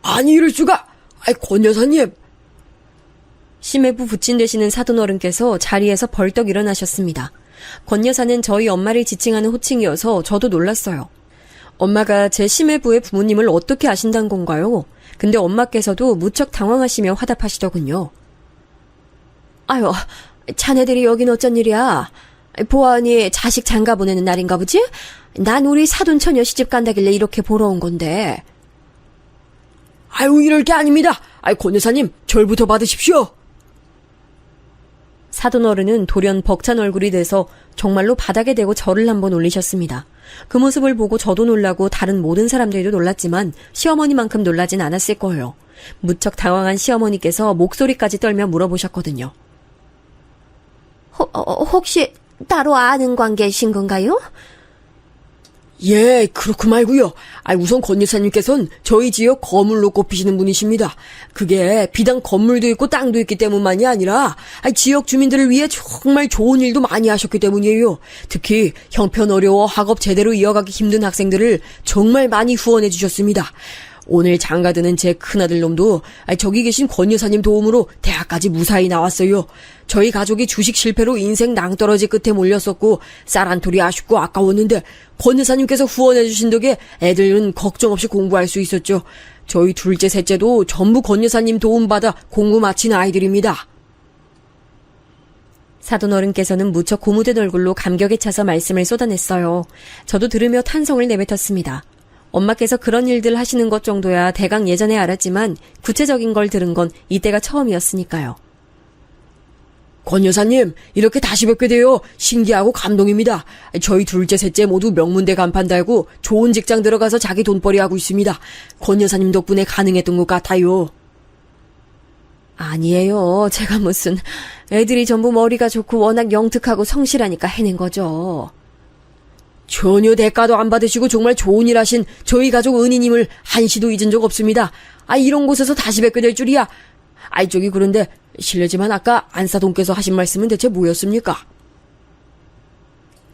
아니 이럴 수가. 권 여사님. 심해부 부친 되시는 사돈어른께서 자리에서 벌떡 일어나셨습니다. 권 여사는 저희 엄마를 지칭하는 호칭이어서 저도 놀랐어요. 엄마가 제 심해부의 부모님을 어떻게 아신다는 건가요? 근데 엄마께서도 무척 당황하시며 화답하시더군요. 아유, 자네들이 여긴 어쩐 일이야? 보아하니 자식 장가 보내는 날인가 보지? 난 우리 사돈처녀 시집 간다길래 이렇게 보러 온 건데. 아유 이럴 게 아닙니다. 권 여사님 절부터 받으십시오. 사돈어른은 돌연 벅찬 얼굴이 돼서 정말로 바닥에 대고 절을 한번 올리셨습니다. 그 모습을 보고 저도 놀라고 다른 모든 사람들도 놀랐지만 시어머니만큼 놀라진 않았을 거예요. 무척 당황한 시어머니께서 목소리까지 떨며 물어보셨거든요. 혹시 따로 아는 관계이신 건가요? 예, 그렇고 말고요. 우선 권 여사님께서는 저희 지역 거물로 꼽히시는 분이십니다. 그게 비단 건물도 있고 땅도 있기 때문만이 아니라 지역 주민들을 위해 정말 좋은 일도 많이 하셨기 때문이에요. 특히 형편 어려워 학업 제대로 이어가기 힘든 학생들을 정말 많이 후원해 주셨습니다. 오늘 장가드는 제 큰아들 놈도 저기 계신 권 여사님 도움으로 대학까지 무사히 나왔어요. 저희 가족이 주식 실패로 인생 낭떠러지 끝에 몰렸었고 쌀 한 톨이 아쉽고 아까웠는데 권 여사님께서 후원해 주신 덕에 애들은 걱정 없이 공부할 수 있었죠. 저희 둘째 셋째도 전부 권 여사님 도움받아 공부 마친 아이들입니다. 사돈어른께서는 무척 고무된 얼굴로 감격에 차서 말씀을 쏟아냈어요. 저도 들으며 탄성을 내뱉었습니다. 엄마께서 그런 일들 하시는 것 정도야 대강 예전에 알았지만 구체적인 걸 들은 건 이때가 처음이었으니까요. 권 여사님, 이렇게 다시 뵙게 되어 신기하고 감동입니다. 저희 둘째 셋째 모두 명문대 간판 달고 좋은 직장 들어가서 자기 돈벌이 하고 있습니다. 권 여사님 덕분에 가능했던 것 같아요. 아니에요. 제가 무슨 애들이 전부 머리가 좋고 워낙 영특하고 성실하니까 해낸 거죠. 전혀 대가도 안 받으시고 정말 좋은 일 하신 저희 가족 은희님을 한시도 잊은 적 없습니다. 이런 곳에서 다시 뵙게 될 줄이야. 저기 그런데 실례지만 아까 안사돈께서 하신 말씀은 대체 뭐였습니까?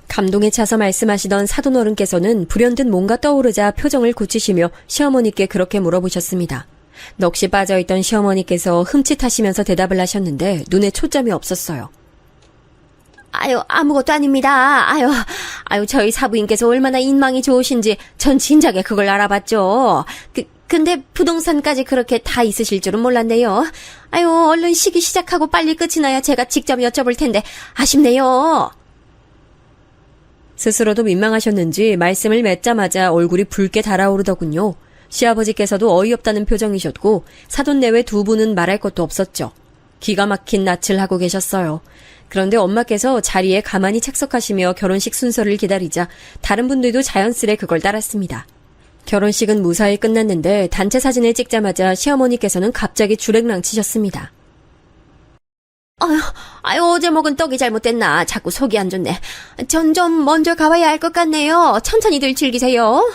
감동에 차서 말씀하시던 사돈어른께서는 불현듯 뭔가 떠오르자 표정을 굳히시며 시어머니께 그렇게 물어보셨습니다. 넋이 빠져있던 시어머니께서 흠칫하시면서 대답을 하셨는데 눈에 초점이 없었어요. 아유, 아무것도 아닙니다. 아유, 저희 사부인께서 얼마나 인망이 좋으신지 전 진작에 그걸 알아봤죠. 근데 부동산까지 그렇게 다 있으실 줄은 몰랐네요. 아유, 얼른 시기 시작하고 빨리 끝이 나야 제가 직접 여쭤볼 텐데 아쉽네요. 스스로도 민망하셨는지 말씀을 맺자마자 얼굴이 붉게 달아오르더군요. 시아버지께서도 어이없다는 표정이셨고 사돈 내외 두 분은 말할 것도 없었죠. 기가 막힌 낯을 하고 계셨어요. 그런데 엄마께서 자리에 가만히 착석하시며 결혼식 순서를 기다리자 다른 분들도 자연스레 그걸 따랐습니다. 결혼식은 무사히 끝났는데 단체 사진을 찍자마자 시어머니께서는 갑자기 주랭랑 치셨습니다. 아유, 어제 먹은 떡이 잘못됐나. 자꾸 속이 안 좋네. 전 좀 먼저 가봐야 할 것 같네요. 천천히들 즐기세요.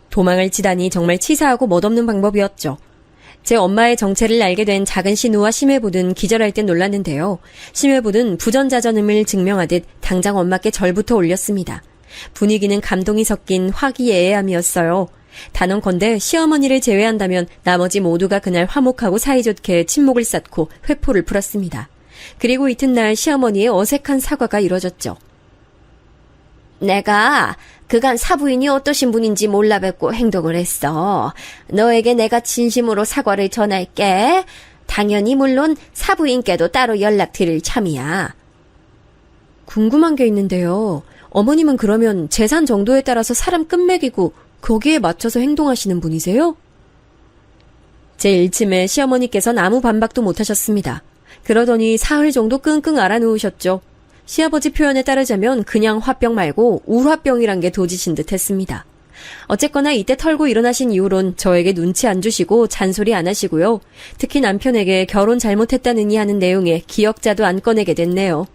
도망을 치다니 정말 치사하고 멋없는 방법이었죠. 제 엄마의 정체를 알게 된 작은 신우와 심해보든 기절할 땐 놀랐는데요. 심해보든 부전자전음을 증명하듯 당장 엄마께 절부터 올렸습니다. 분위기는 감동이 섞인 화기애애함이었어요. 단언컨대 시어머니를 제외한다면 나머지 모두가 그날 화목하고 사이좋게 친목을 쌓고 회포를 풀었습니다. 그리고 이튿날 시어머니의 어색한 사과가 이뤄졌죠. 내가 그간 사부인이 어떠신 분인지 몰라 뵙고 행동을 했어. 너에게 내가 진심으로 사과를 전할게. 당연히 물론 사부인께도 따로 연락드릴 참이야. 궁금한 게 있는데요. 어머님은 그러면 재산 정도에 따라서 사람 끝매기고 거기에 맞춰서 행동하시는 분이세요? 제 일침에 시어머니께서는 아무 반박도 못하셨습니다. 그러더니 사흘 정도 끙끙 앓아누우셨죠. 시아버지 표현에 따르자면 그냥 화병 말고 우화병이란 게 도지신 듯 했습니다. 어쨌거나 이때 털고 일어나신 이후론 저에게 눈치 안 주시고 잔소리 안 하시고요. 특히 남편에게 결혼 잘못했다느니 하는 내용의 기억자도 안 꺼내게 됐네요.